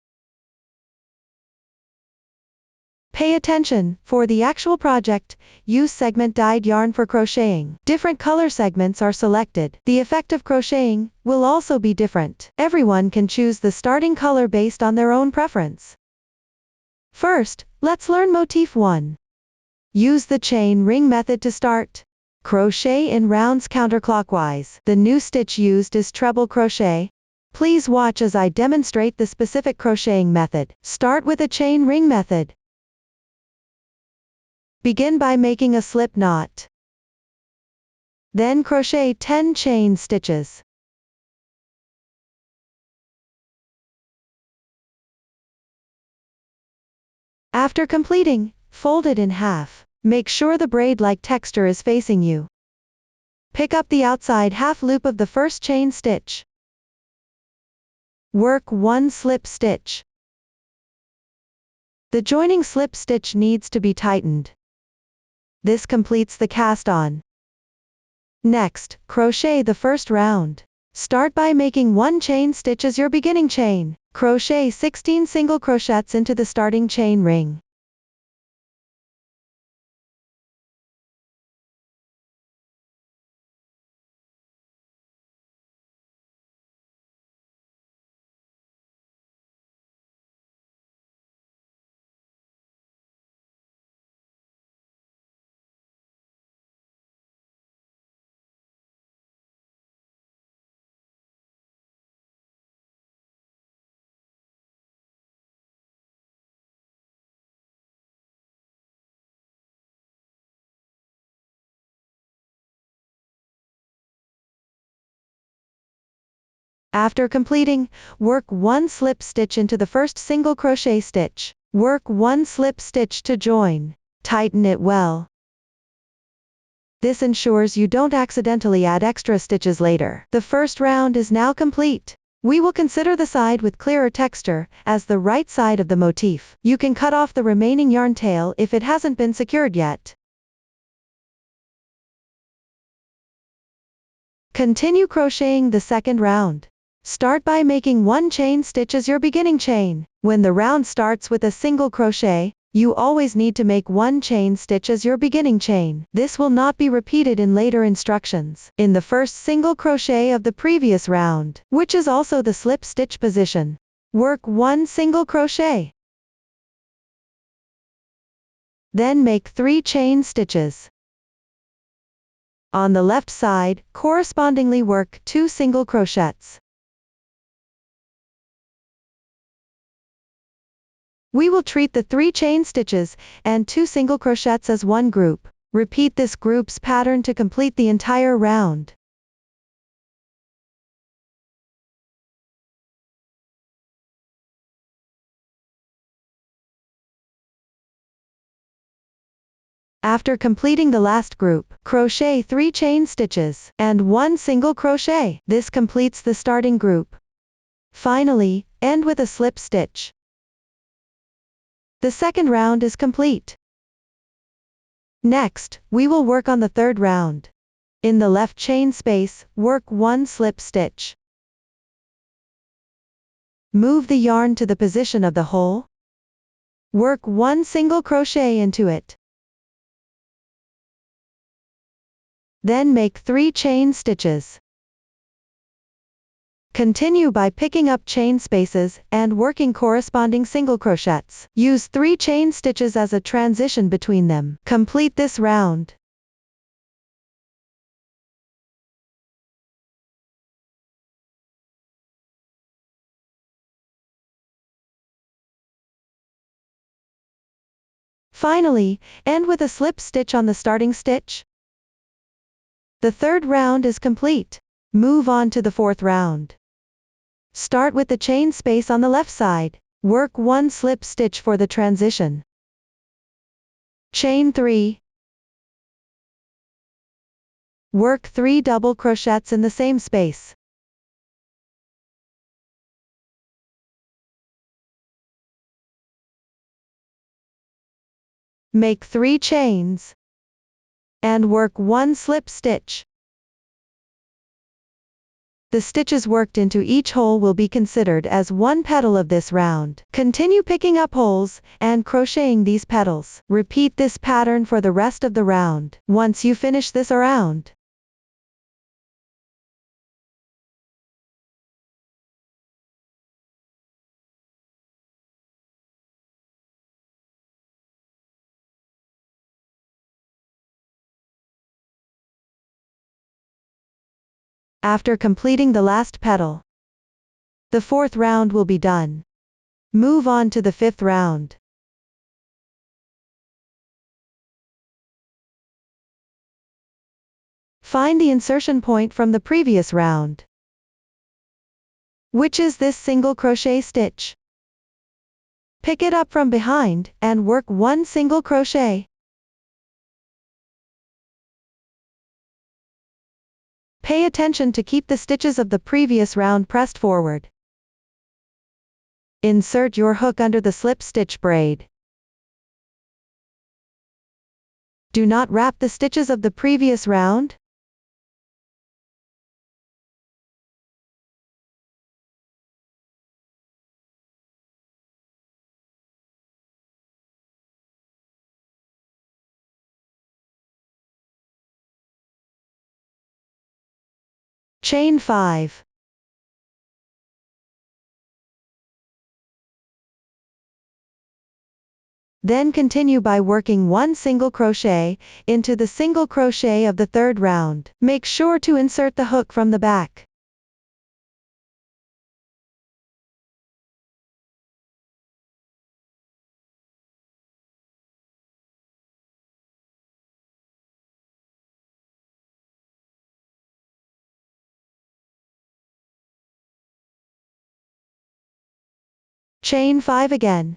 Pay attention, for the actual project, use segment dyed yarn for crocheting. Different color segments are selected. The effect of crocheting will also be different. Everyone can choose the starting color based on their own preference. First, let's learn motif 1. Use the chain ring method to start. Crochet in rounds counterclockwise. The new stitch used is treble crochet. Please watch as I demonstrate the specific crocheting method. Start with a chain ring method. Begin by making a slip knot. Then crochet 10 chain stitches. After completing, fold it in half. Make sure the braid-like texture is facing you. Pick up the outside half loop of the first chain stitch. Work 1 slip stitch. The joining slip stitch needs to be tightened. This completes the cast on. Next, crochet the first round. Start by making 1 chain stitch as your beginning chain. Crochet 16 single crochets into the starting chain ring. After completing, work 1 slip stitch into the first single crochet stitch. Work 1 slip stitch to join. Tighten it well. This ensures you don't accidentally add extra stitches later. The first round is now complete. We will consider the side with clearer texture as the right side of the motif. You can cut off the remaining yarn tail if it hasn't been secured yet. Continue crocheting the second round. Start by making 1 chain stitch as your beginning chain. When the round starts with a single crochet, you always need to make 1 chain stitch as your beginning chain. This will not be repeated in later instructions. In the first single crochet of the previous round, which is also the slip stitch position, work 1 single crochet. Then make 3 chain stitches. On the left side, correspondingly work 2 single crochets. We will treat the 3 chain stitches and 2 single crochets as one group. Repeat this group's pattern to complete the entire round. After completing the last group, crochet 3 chain stitches and 1 single crochet. This completes the starting group. Finally, end with a slip stitch. The second round is complete. Next, we will work on the third round. In the left chain space, work 1 slip stitch. Move the yarn to the position of the hole. Work 1 single crochet into it. Then make 3 chain stitches. Continue by picking up chain spaces and working corresponding single crochets. Use 3 chain stitches as a transition between them. Complete this round. Finally, end with a slip stitch on the starting stitch. The third round is complete. Move on to the fourth round. Start with the chain space on the left side. Work 1 slip stitch for the transition. Chain 3. Work 3 double crochets in the same space. Make 3 chains and work 1 slip stitch. The stitches worked into each hole will be considered as one petal of this round. Continue picking up holes and crocheting these petals. Repeat this pattern for the rest of the round. Once you finish this round, after completing the last petal, the 4th round will be done. Move on to the 5th round. Find the insertion point from the previous round, which is this single crochet stitch. Pick it up from behind and work 1 single crochet. Pay attention to keep the stitches of the previous round pressed forward. Insert your hook under the slip stitch braid. Do not wrap the stitches of the previous round. Chain 5. Then continue by working 1 single crochet into the single crochet of the 3rd round. Make sure to insert the hook from the back. Chain 5 again.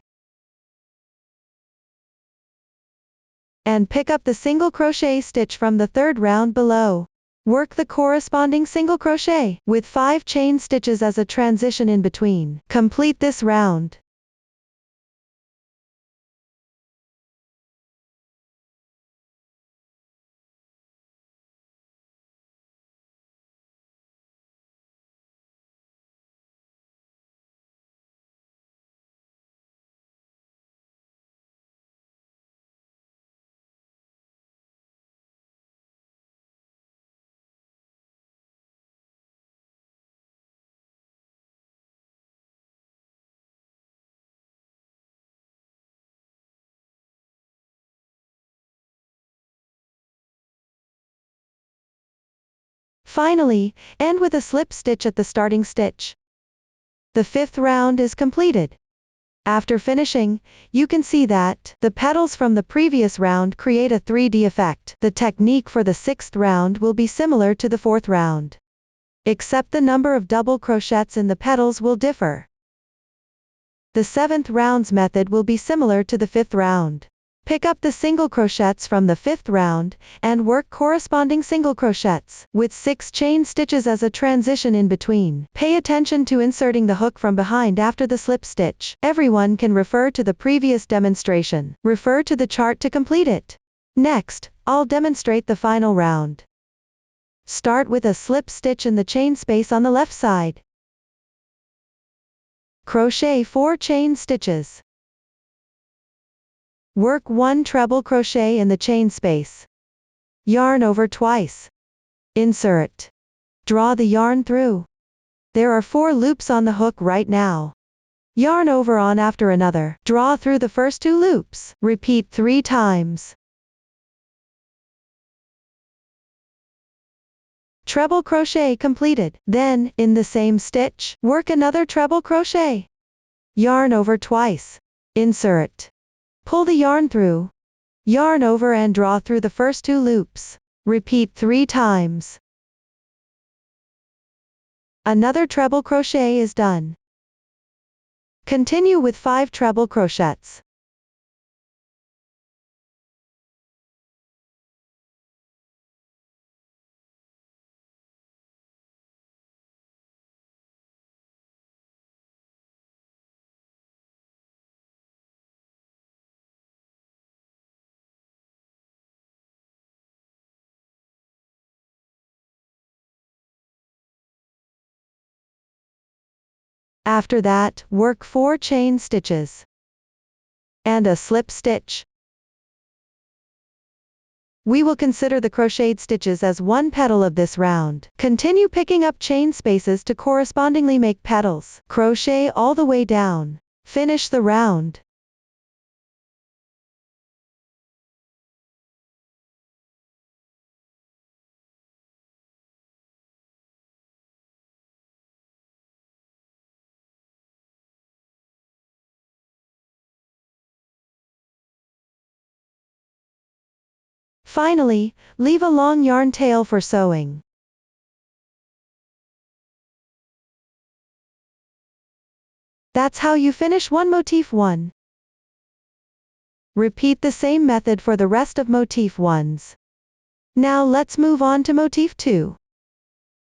And pick up the single crochet stitch from the 3rd round below. Work the corresponding single crochet with 5 chain stitches as a transition in between. Complete this round. Finally, end with a slip stitch at the starting stitch. The 5th round is completed. After finishing, you can see that the petals from the previous round create a 3D effect. The technique for the 6th round will be similar to the 4th round, except the number of double crochets in the petals will differ. The 7th round's method will be similar to the 5th round. Pick up the single crochets from the 5th round, and work corresponding single crochets, with 6 chain stitches as a transition in between. Pay attention to inserting the hook from behind after the slip stitch. Everyone can refer to the previous demonstration. Refer to the chart to complete it. Next, I'll demonstrate the final round. Start with a slip stitch in the chain space on the left side. Crochet 4 chain stitches. Work 1 treble crochet in the chain space. Yarn over twice. Insert. Draw the yarn through. There are 4 loops on the hook right now. Yarn over on after another. Draw through the first 2 loops. Repeat 3 times. Treble crochet completed. Then, in the same stitch, work another treble crochet. Yarn over twice. Insert. Pull the yarn through. Yarn over and draw through the first 2 loops. Repeat 3 times. Another treble crochet is done. Continue with 5 treble crochets. After that, work 4 chain stitches and a slip stitch. We will consider the crocheted stitches as one petal of this round. Continue picking up chain spaces to correspondingly make petals. Crochet all the way down. Finish the round. Finally, leave a long yarn tail for sewing. That's how you finish one motif 1. Repeat the same method for the rest of motif 1s. Now let's move on to motif 2.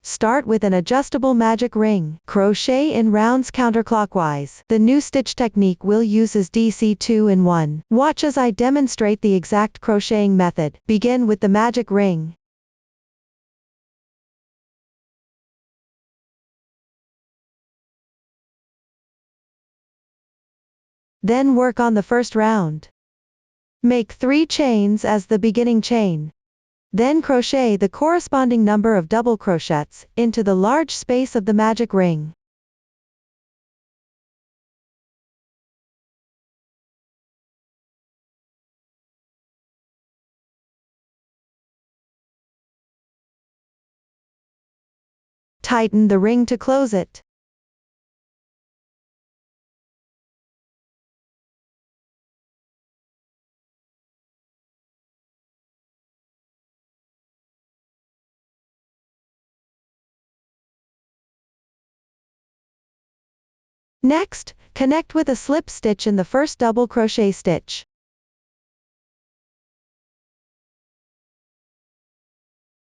Start with an adjustable magic ring. Crochet in rounds counterclockwise. The new stitch technique we'll use is DC 2-in-1. Watch as I demonstrate the exact crocheting method. Begin with the magic ring. Then work on the first round. Make 3 chains as the beginning chain. Then crochet the corresponding number of double crochets into the large space of the magic ring. Tighten the ring to close it. Next, connect with a slip stitch in the first double crochet stitch.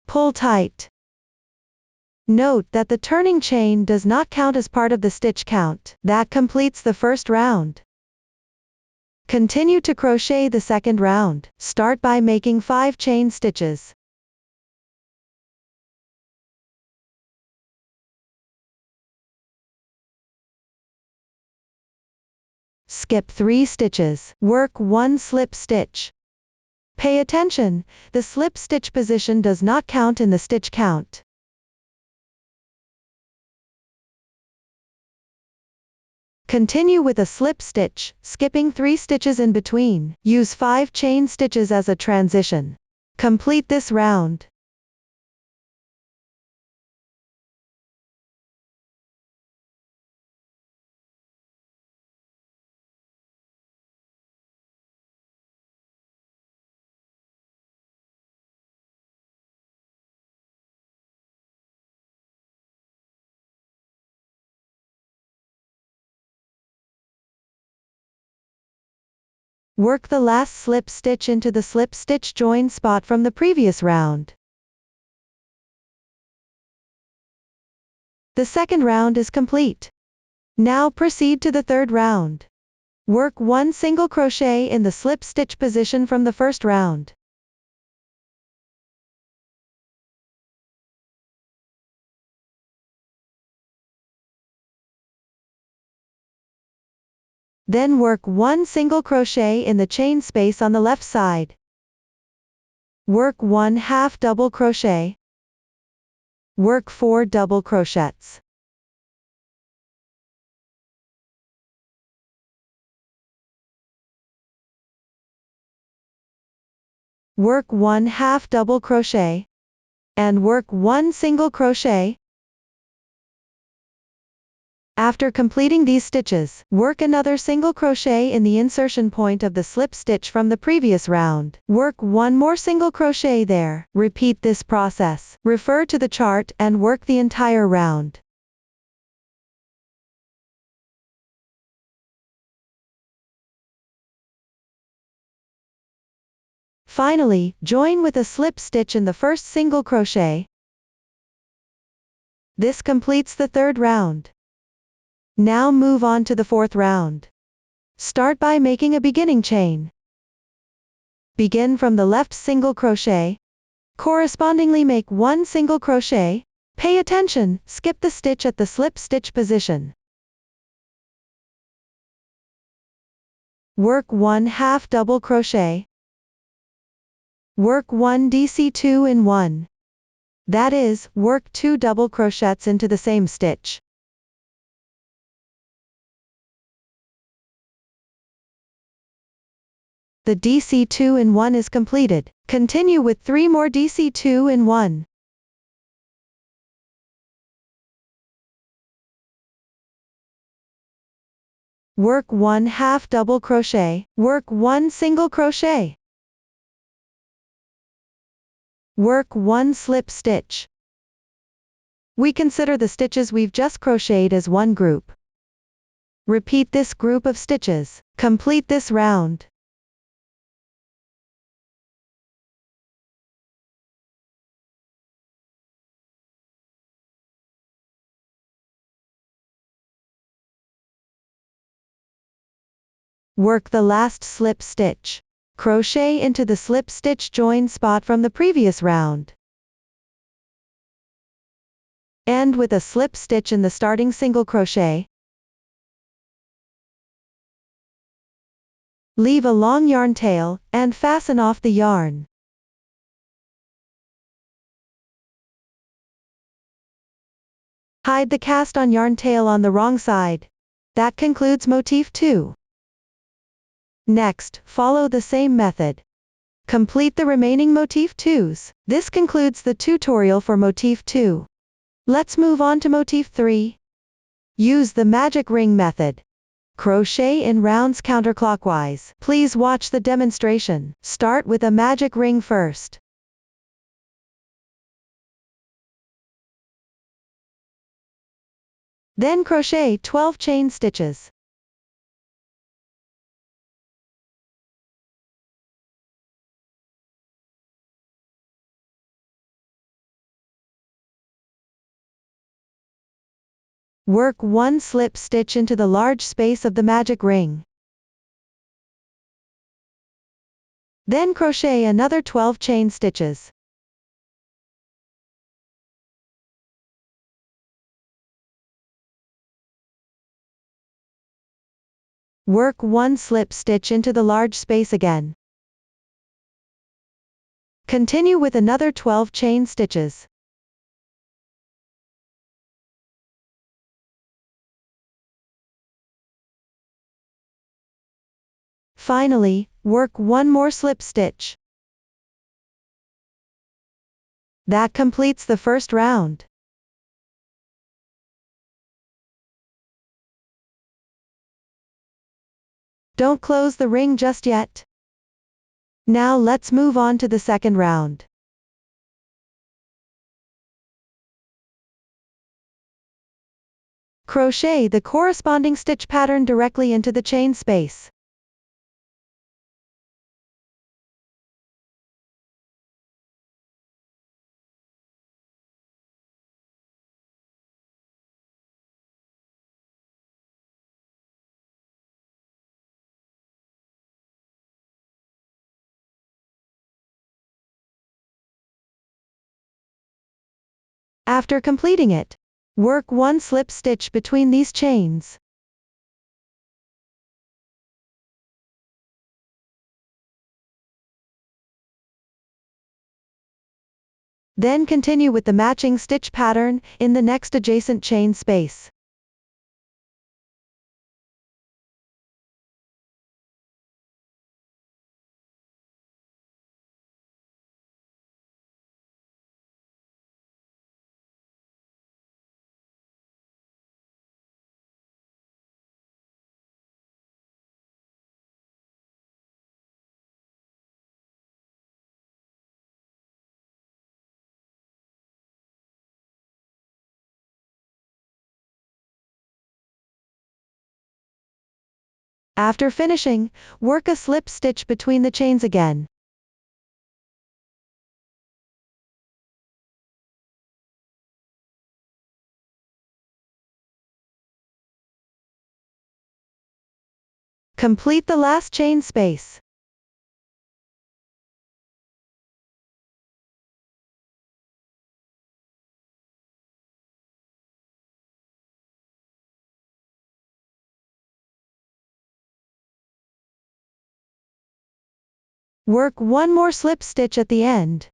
Pull tight. Note that the turning chain does not count as part of the stitch count. That completes the first round. Continue to crochet the second round. Start by making 5 chain stitches. Skip 3 stitches. Work 1 slip stitch. Pay attention, the slip stitch position does not count in the stitch count. Continue with a slip stitch, skipping 3 stitches in between. Use 5 chain stitches as a transition. Complete this round. Work the last slip stitch into the slip stitch join spot from the previous round. The second round is complete. Now proceed to the third round. Work 1 single crochet in the slip stitch position from the first round. Then work 1 single crochet in the chain space on the left side. Work 1 half double crochet. Work 4 double crochets. Work 1 half double crochet. And work 1 single crochet. After completing these stitches, work another single crochet in the insertion point of the slip stitch from the previous round. Work 1 more single crochet there. Repeat this process. Refer to the chart and work the entire round. Finally, join with a slip stitch in the first single crochet. This completes the third round. Now move on to the fourth round. Start by making a beginning chain. Begin from the left single crochet. Correspondingly make 1 single crochet. Pay attention, skip the stitch at the slip stitch position. Work 1 half double crochet. Work 1 DC2 in 1. That is, work 2 double crochets into the same stitch. The DC2 in 1 is completed. Continue with 3 more DC2 in 1. Work 1 half double crochet, work 1 single crochet. Work 1 slip stitch. We consider the stitches we've just crocheted as one group. Repeat this group of stitches. Complete this round. Work the last slip stitch. Crochet into the slip stitch join spot from the previous round. End with a slip stitch in the starting single crochet. Leave a long yarn tail, and fasten off the yarn. Hide the cast on yarn tail on the wrong side. That concludes motif 2. Next, follow the same method. Complete the remaining motif 2s. This concludes the tutorial for motif 2. Let's move on to motif 3. Use the magic ring method. Crochet in rounds counterclockwise. Please watch the demonstration. Start with a magic ring first. Then crochet 12 chain stitches. Work 1 slip stitch into the large space of the magic ring. Then crochet another 12 chain stitches. Work 1 slip stitch into the large space again. Continue with another 12 chain stitches. Finally, work 1 more slip stitch. That completes the first round. Don't close the ring just yet. Now let's move on to the second round. Crochet the corresponding stitch pattern directly into the chain space. After completing it, work 1 slip stitch between these chains. Then continue with the matching stitch pattern in the next adjacent chain space. After finishing, work a slip stitch between the chains again. Complete the last chain space. Work one more slip stitch at the end.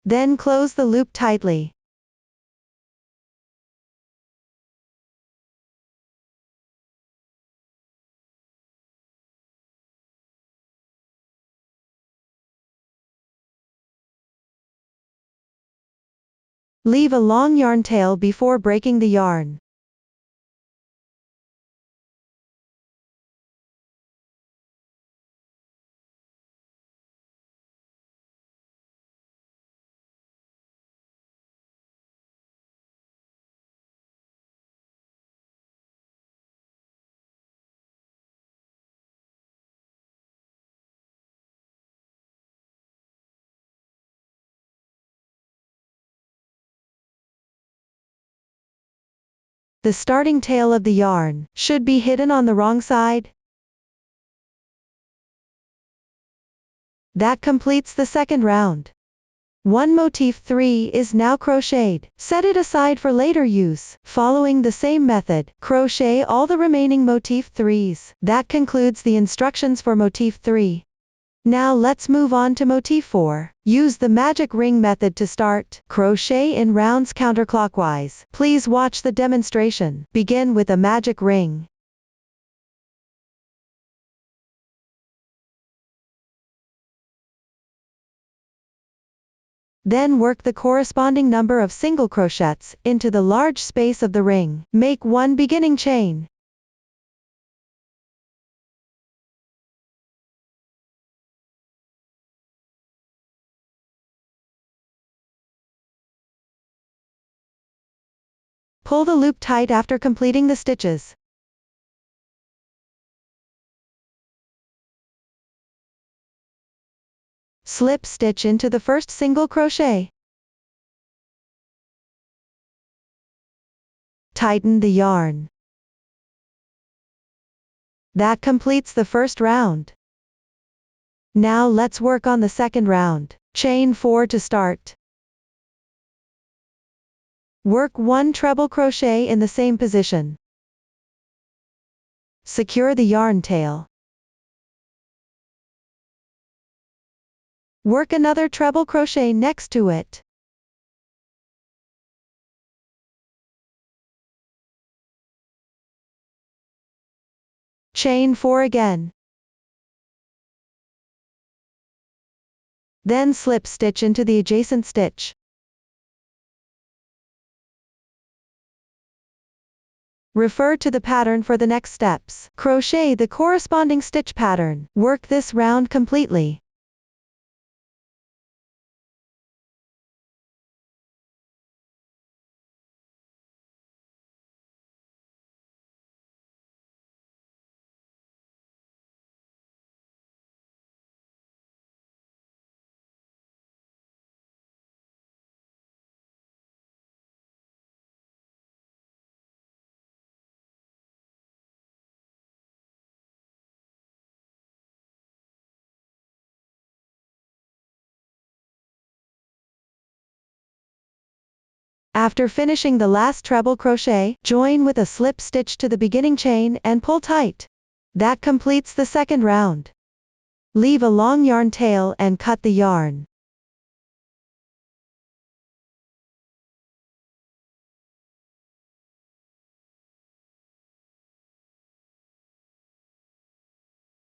Then close the loop tightly. Leave a long yarn tail before breaking the yarn. The starting tail of the yarn should be hidden on the wrong side. That completes the second round. One motif 3 is now crocheted. Set it aside for later use. Following the same method, crochet all the remaining motif 3s. That concludes the instructions for motif 3. Now let's move on to motif 4. Use the magic ring method to start. Crochet in rounds counterclockwise. Please watch the demonstration. Begin with a magic ring. Then work the corresponding number of single crochets into the large space of the ring. Make one beginning chain. Pull the loop tight after completing the stitches. Slip stitch into the first single crochet. Tighten the yarn. That completes the first round. Now let's work on the second round. Chain 4 to start. Work 1 treble crochet in the same position. Secure the yarn tail. Work another treble crochet next to it. Chain 4 again. Then slip stitch into the adjacent stitch. Refer to the pattern for the next steps. Crochet the corresponding stitch pattern. Work this round completely. After finishing the last treble crochet, join with a slip stitch to the beginning chain and pull tight. That completes the second round. Leave a long yarn tail and cut the yarn.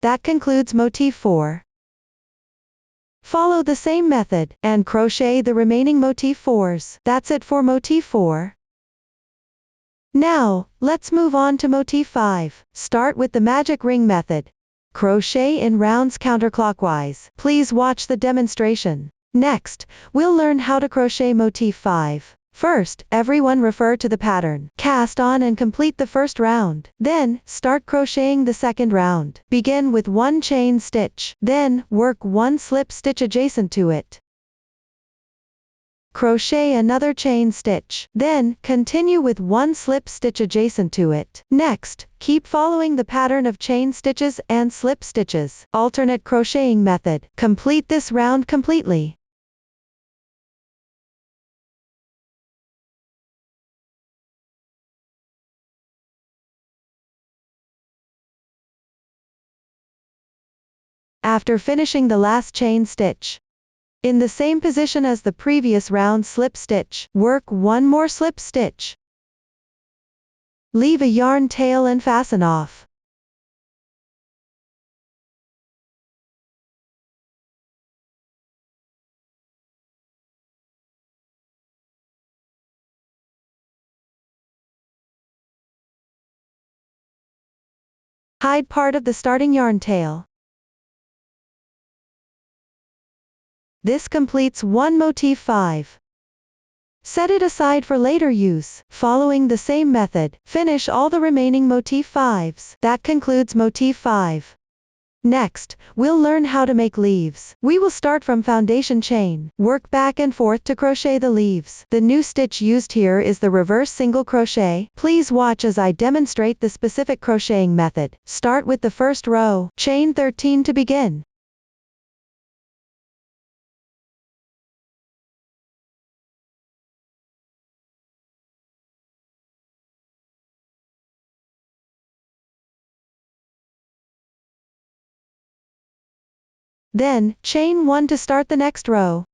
That concludes motif 4. Follow the same method, and crochet the remaining motif 4s. That's it for motif 4. Now, let's move on to motif 5. Start with the magic ring method. Crochet in rounds counterclockwise. Please watch the demonstration. Next, we'll learn how to crochet motif 5. First, everyone refer to the pattern. Cast on and complete the first round. Then, start crocheting the second round. Begin with 1 chain stitch. Then, work 1 slip stitch adjacent to it. Crochet another chain stitch. Then, continue with 1 slip stitch adjacent to it. Next, keep following the pattern of chain stitches and slip stitches. Alternate crocheting method. Complete this round completely. After finishing the last chain stitch, in the same position as the previous round slip stitch, work one more slip stitch. Leave a yarn tail and fasten off. Hide part of the starting yarn tail. This completes one motif 5. Set it aside for later use. Following the same method, finish all the remaining motif 5s. That concludes motif 5. Next, we'll learn how to make leaves. We will start from foundation chain. Work back and forth to crochet the leaves. The new stitch used here is the reverse single crochet. Please watch as I demonstrate the specific crocheting method. Start with the first row. Chain 13 to begin. Then, chain 1 to start the next row.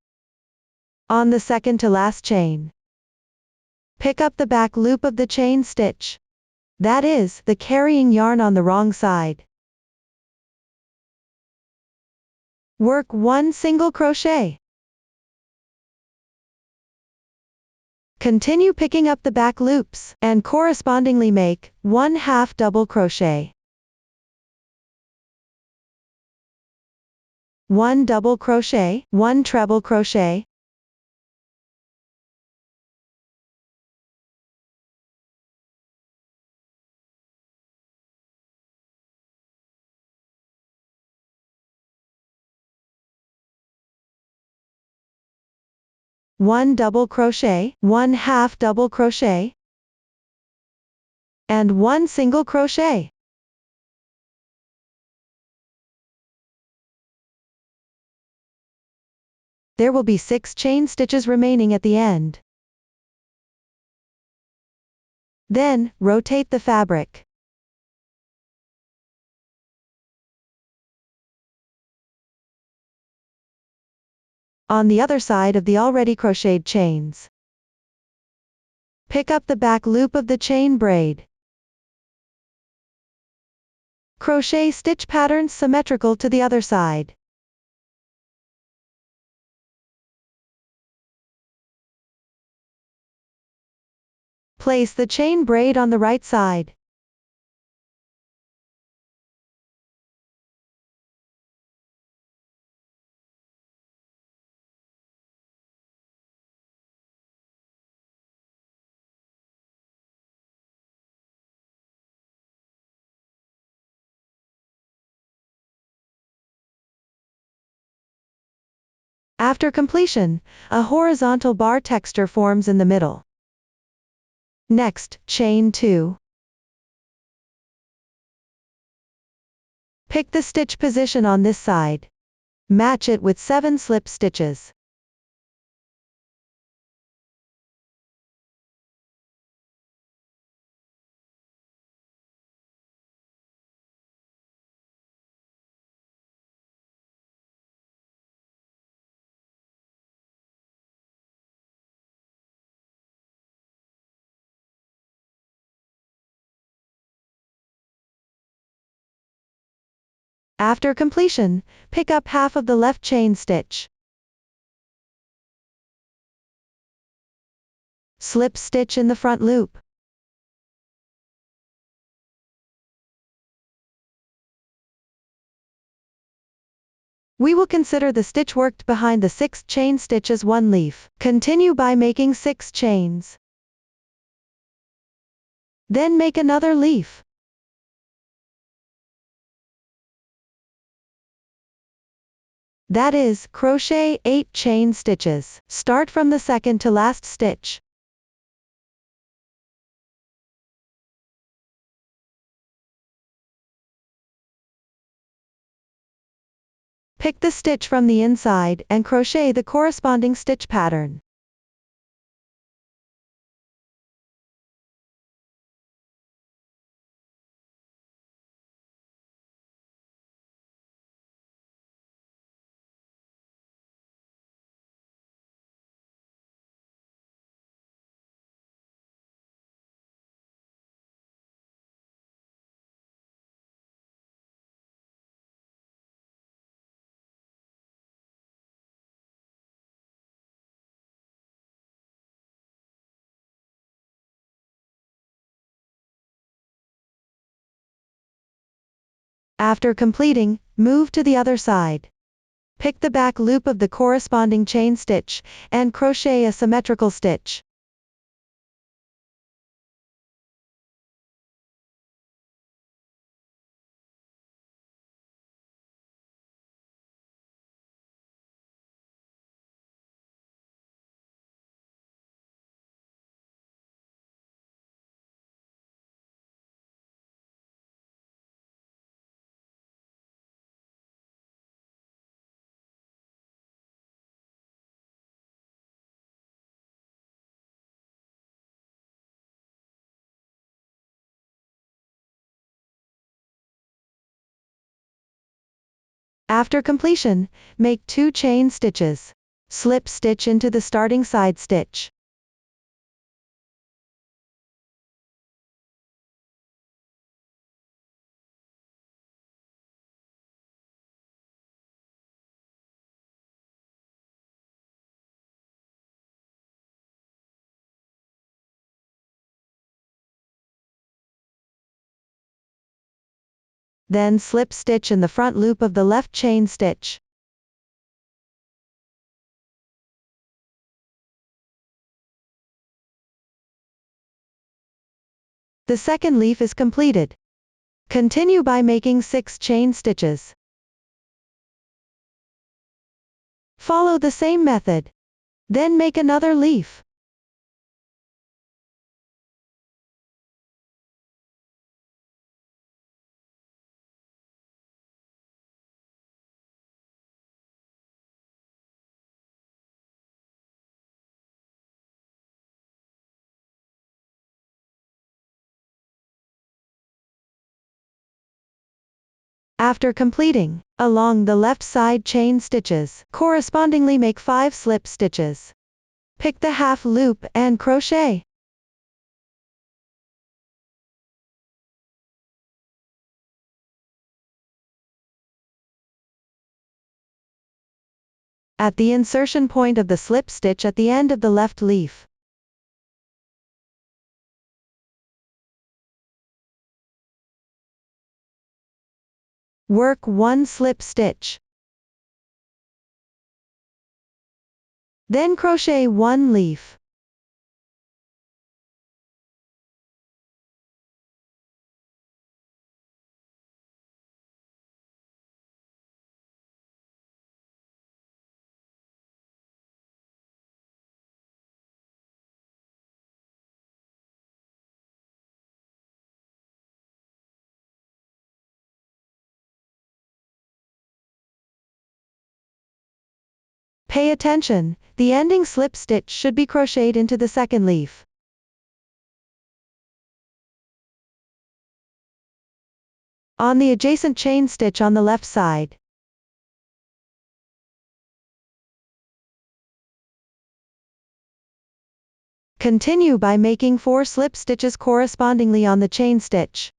On the second to last chain, pick up the back loop of the chain stitch. That is, the carrying yarn on the wrong side. Work 1 single crochet. Continue picking up the back loops, and correspondingly make 1/2 double crochet. 1 double crochet, 1 treble crochet, one double crochet, 1/2 double crochet, and 1 single crochet. There will be 6 chain stitches remaining at the end. Then, rotate the fabric. On the other side of the already crocheted chains, pick up the back loop of the chain braid. Crochet stitch patterns symmetrical to the other side. Place the chain braid on the right side. After completion, a horizontal bar texture forms in the middle. Next, chain 2. Pick the stitch position on this side. Match it with 7 slip stitches. After completion, pick up half of the left chain stitch. Slip stitch in the front loop. We will consider the stitch worked behind the 6th chain stitch as one leaf. Continue by making 6 chains. Then make another leaf. That is, crochet 8 chain stitches. Start from the second to last stitch. Pick the stitch from the inside and crochet the corresponding stitch pattern. After completing, move to the other side. Pick the back loop of the corresponding chain stitch, and crochet a symmetrical stitch. After completion, make 2 chain stitches. Slip stitch into the starting side stitch. Then slip stitch in the front loop of the left chain stitch. The second leaf is completed. Continue by making 6 chain stitches. Follow the same method. Then make another leaf. After completing, along the left side chain stitches, correspondingly make 5 slip stitches. Pick the half loop and crochet. At the insertion point of the slip stitch at the end of the left leaf. Work 1 slip stitch. Then crochet 1 leaf. Pay attention, the ending slip stitch should be crocheted into the second leaf. On the adjacent chain stitch on the left side. Continue by making 4 slip stitches correspondingly on the chain stitch.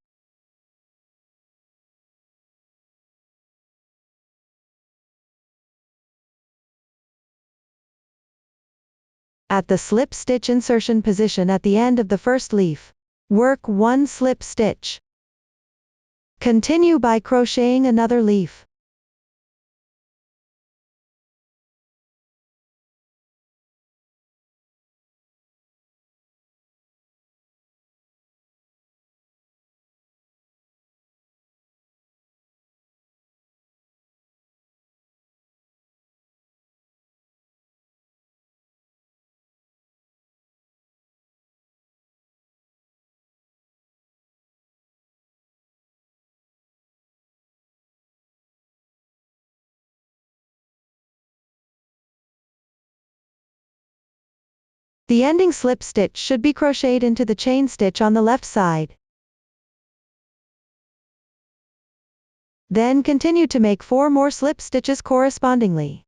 At the slip stitch insertion position at the end of the first leaf, work 1 slip stitch. Continue by crocheting another leaf. The ending slip stitch should be crocheted into the chain stitch on the left side. Then continue to make 4 more slip stitches correspondingly.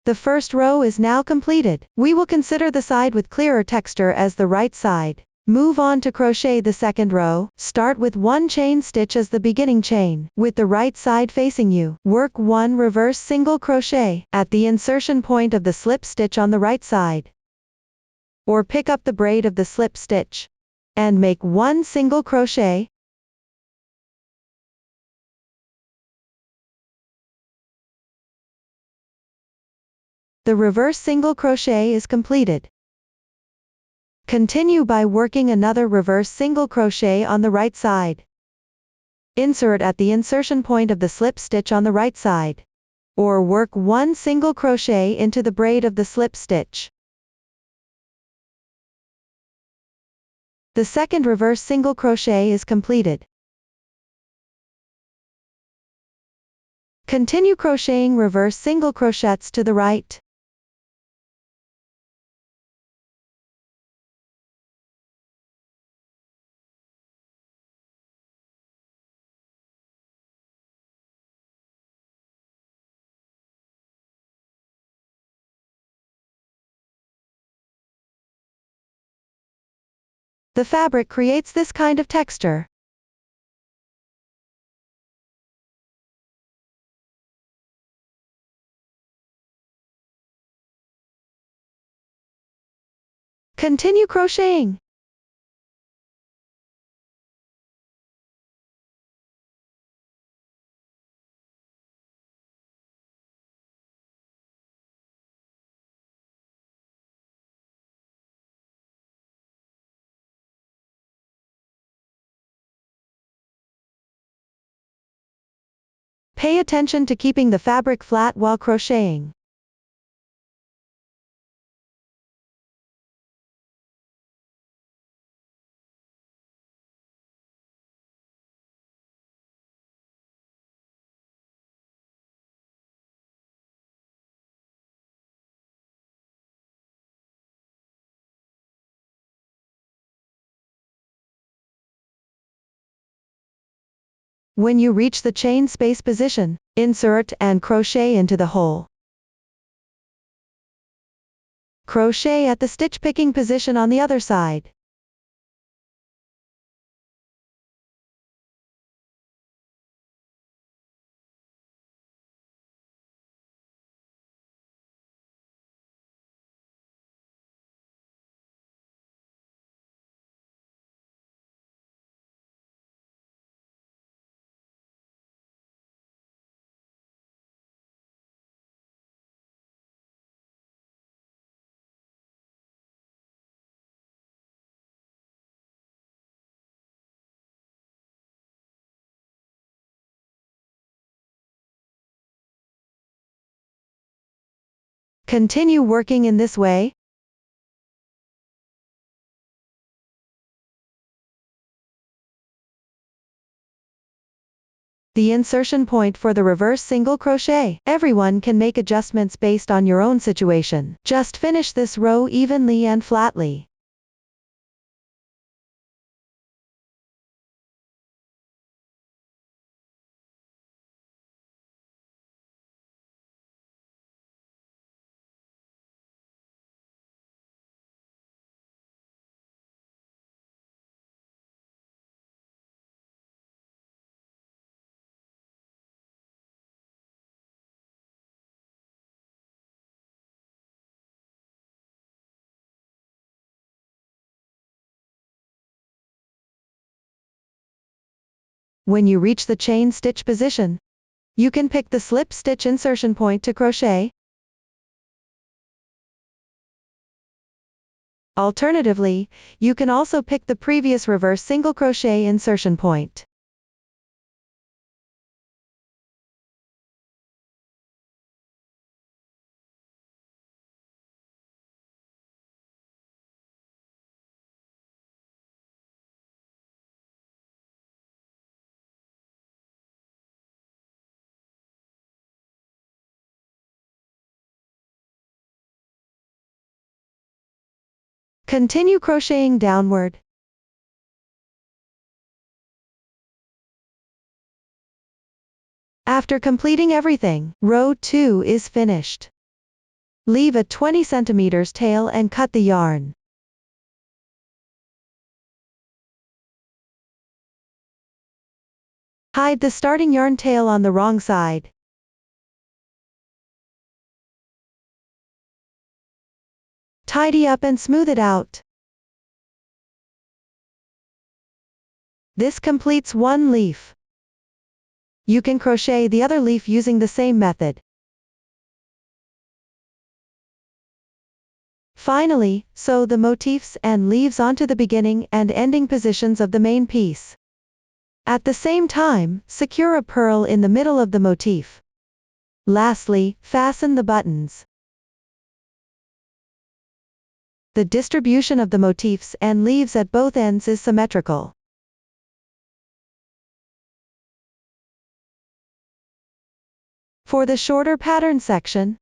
The first row is now completed. We will consider the side with clearer texture as the right side. Move on to crochet the second row. Start with 1 chain stitch as the beginning chain, with the right side facing you. Work 1 reverse single crochet at the insertion point of the slip stitch on the right side. Or pick up the braid of the slip stitch and make 1 single crochet. The reverse single crochet is completed. Continue by working another reverse single crochet on the right side. Insert at the insertion point of the slip stitch on the right side. Or work 1 single crochet into the braid of the slip stitch. The second reverse single crochet is completed. Continue crocheting reverse single crochets to the right. The fabric creates this kind of texture. Continue crocheting. Pay attention to keeping the fabric flat while crocheting. When you reach the chain space position, insert and crochet into the hole. Crochet at the stitch picking position on the other side. Continue working in this way. The insertion point for the reverse single crochet. Everyone can make adjustments based on your own situation. Just finish this row evenly and flatly. When you reach the chain stitch position, you can pick the slip stitch insertion point to crochet. Alternatively, you can also pick the previous reverse single crochet insertion point. Continue crocheting downward. After completing everything, row 2 is finished. Leave a 20 cm tail and cut the yarn. Hide the starting yarn tail on the wrong side. Tidy up and smooth it out. This completes one leaf. You can crochet the other leaf using the same method. Finally, sew the motifs and leaves onto the beginning and ending positions of the main piece. At the same time, secure a purl in the middle of the motif. Lastly, fasten the buttons. The distribution of the motifs and leaves at both ends is symmetrical. For the shorter pattern section,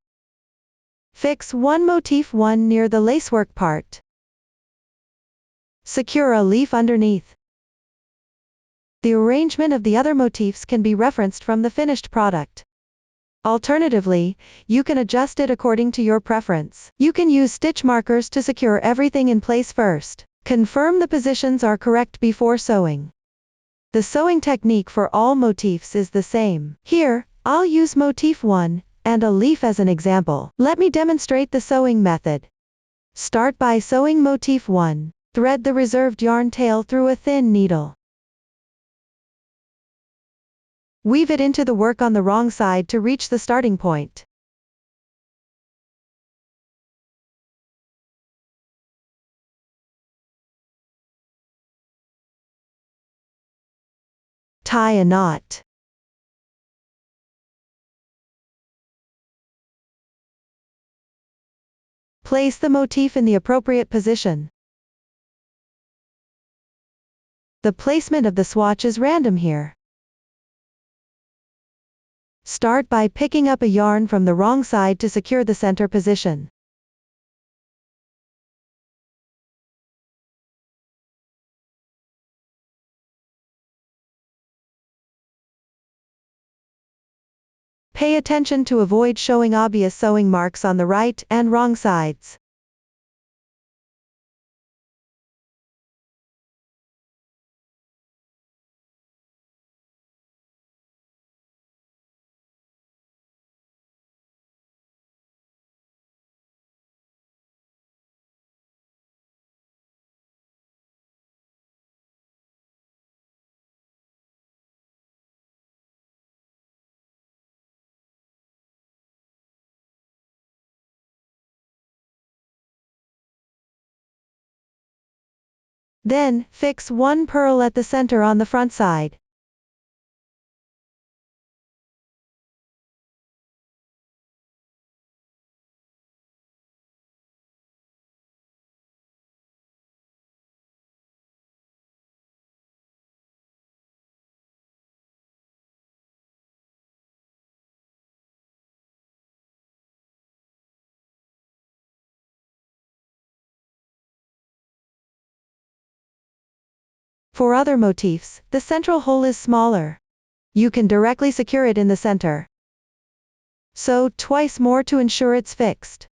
fix one motif near the lacework part. Secure a leaf underneath. The arrangement of the other motifs can be referenced from the finished product. Alternatively, you can adjust it according to your preference. You can use stitch markers to secure everything in place first. Confirm the positions are correct before sewing. The sewing technique for all motifs is the same. Here, I'll use motif 1 and a leaf as an example. Let me demonstrate the sewing method. Start by sewing motif 1. Thread the reserved yarn tail through a thin needle. Weave it into the work on the wrong side to reach the starting point. Tie a knot. Place the motif in the appropriate position. The placement of the swatch is random here. Start by picking up a yarn from the wrong side to secure the center position. Pay attention to avoid showing obvious sewing marks on the right and wrong sides. Then, fix one purl at the center on the front side. For other motifs, the central hole is smaller. You can directly secure it in the center. Sew twice more to ensure it's fixed.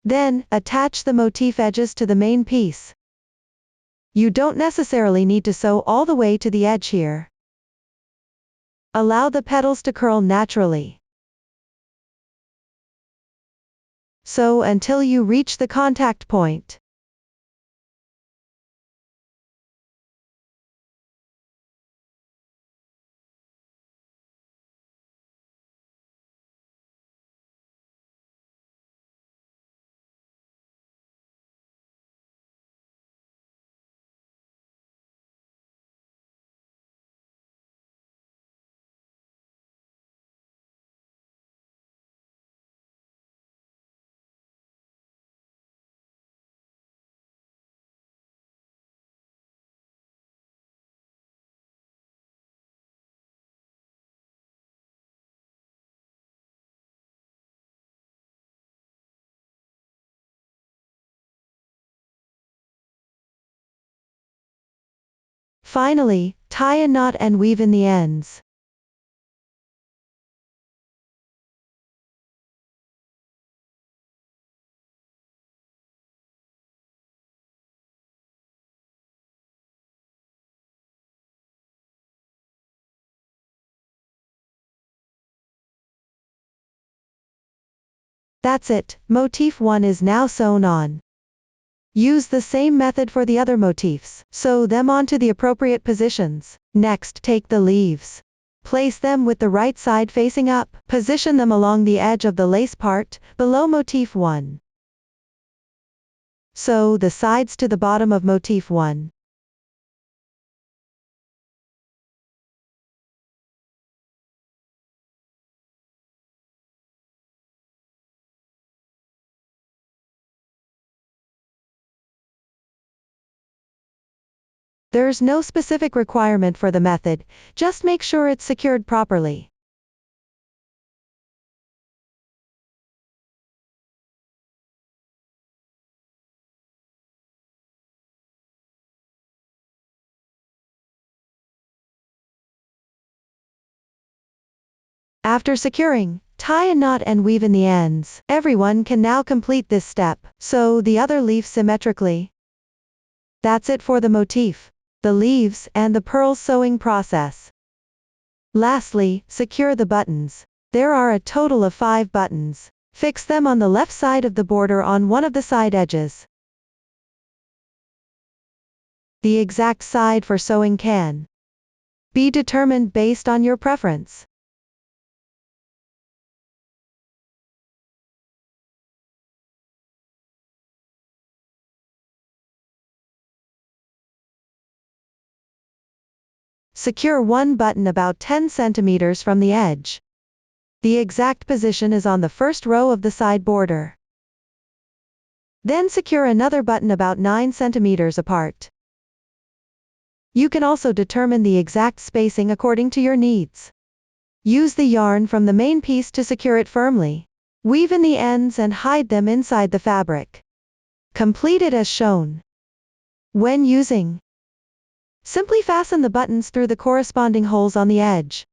Then, attach the motif edges to the main piece. You don't necessarily need to sew all the way to the edge here. Allow the petals to curl naturally. Sew until you reach the contact point. Finally, tie a knot and weave in the ends. That's it, motif 1 is now sewn on. Use the same method for the other motifs. Sew them onto the appropriate positions. Next, take the leaves. Place them with the right side facing up. Position them along the edge of the lace part, below motif 1. Sew the sides to the bottom of motif 1. There's no specific requirement for the method, just make sure it's secured properly. After securing, tie a knot and weave in the ends. Everyone can now complete this step. Sew the other leaf symmetrically. That's it for the motif, the leaves, and the purl sewing process. Lastly, secure the buttons. There are a total of 5 buttons. Fix them on the left side of the border on one of the side edges. The exact side for sewing can be determined based on your preference. Secure one button about 10 centimeters from the edge. The exact position is on the first row of the side border. Then secure another button about 9 centimeters apart. You can also determine the exact spacing according to your needs. Use the yarn from the main piece to secure it firmly. Weave in the ends and hide them inside the fabric. Complete it as shown. When using, simply fasten the buttons through the corresponding holes on the edge.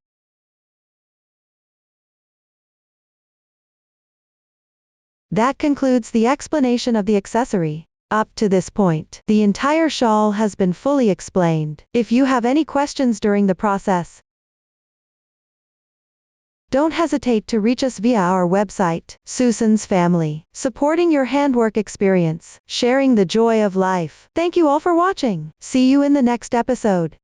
That concludes the explanation of the accessory. Up to this point, the entire shawl has been fully explained. If you have any questions during the process, don't hesitate to reach us via our website, Susan's Family, supporting your handwork experience, sharing the joy of life. Thank you all for watching. See you in the next episode.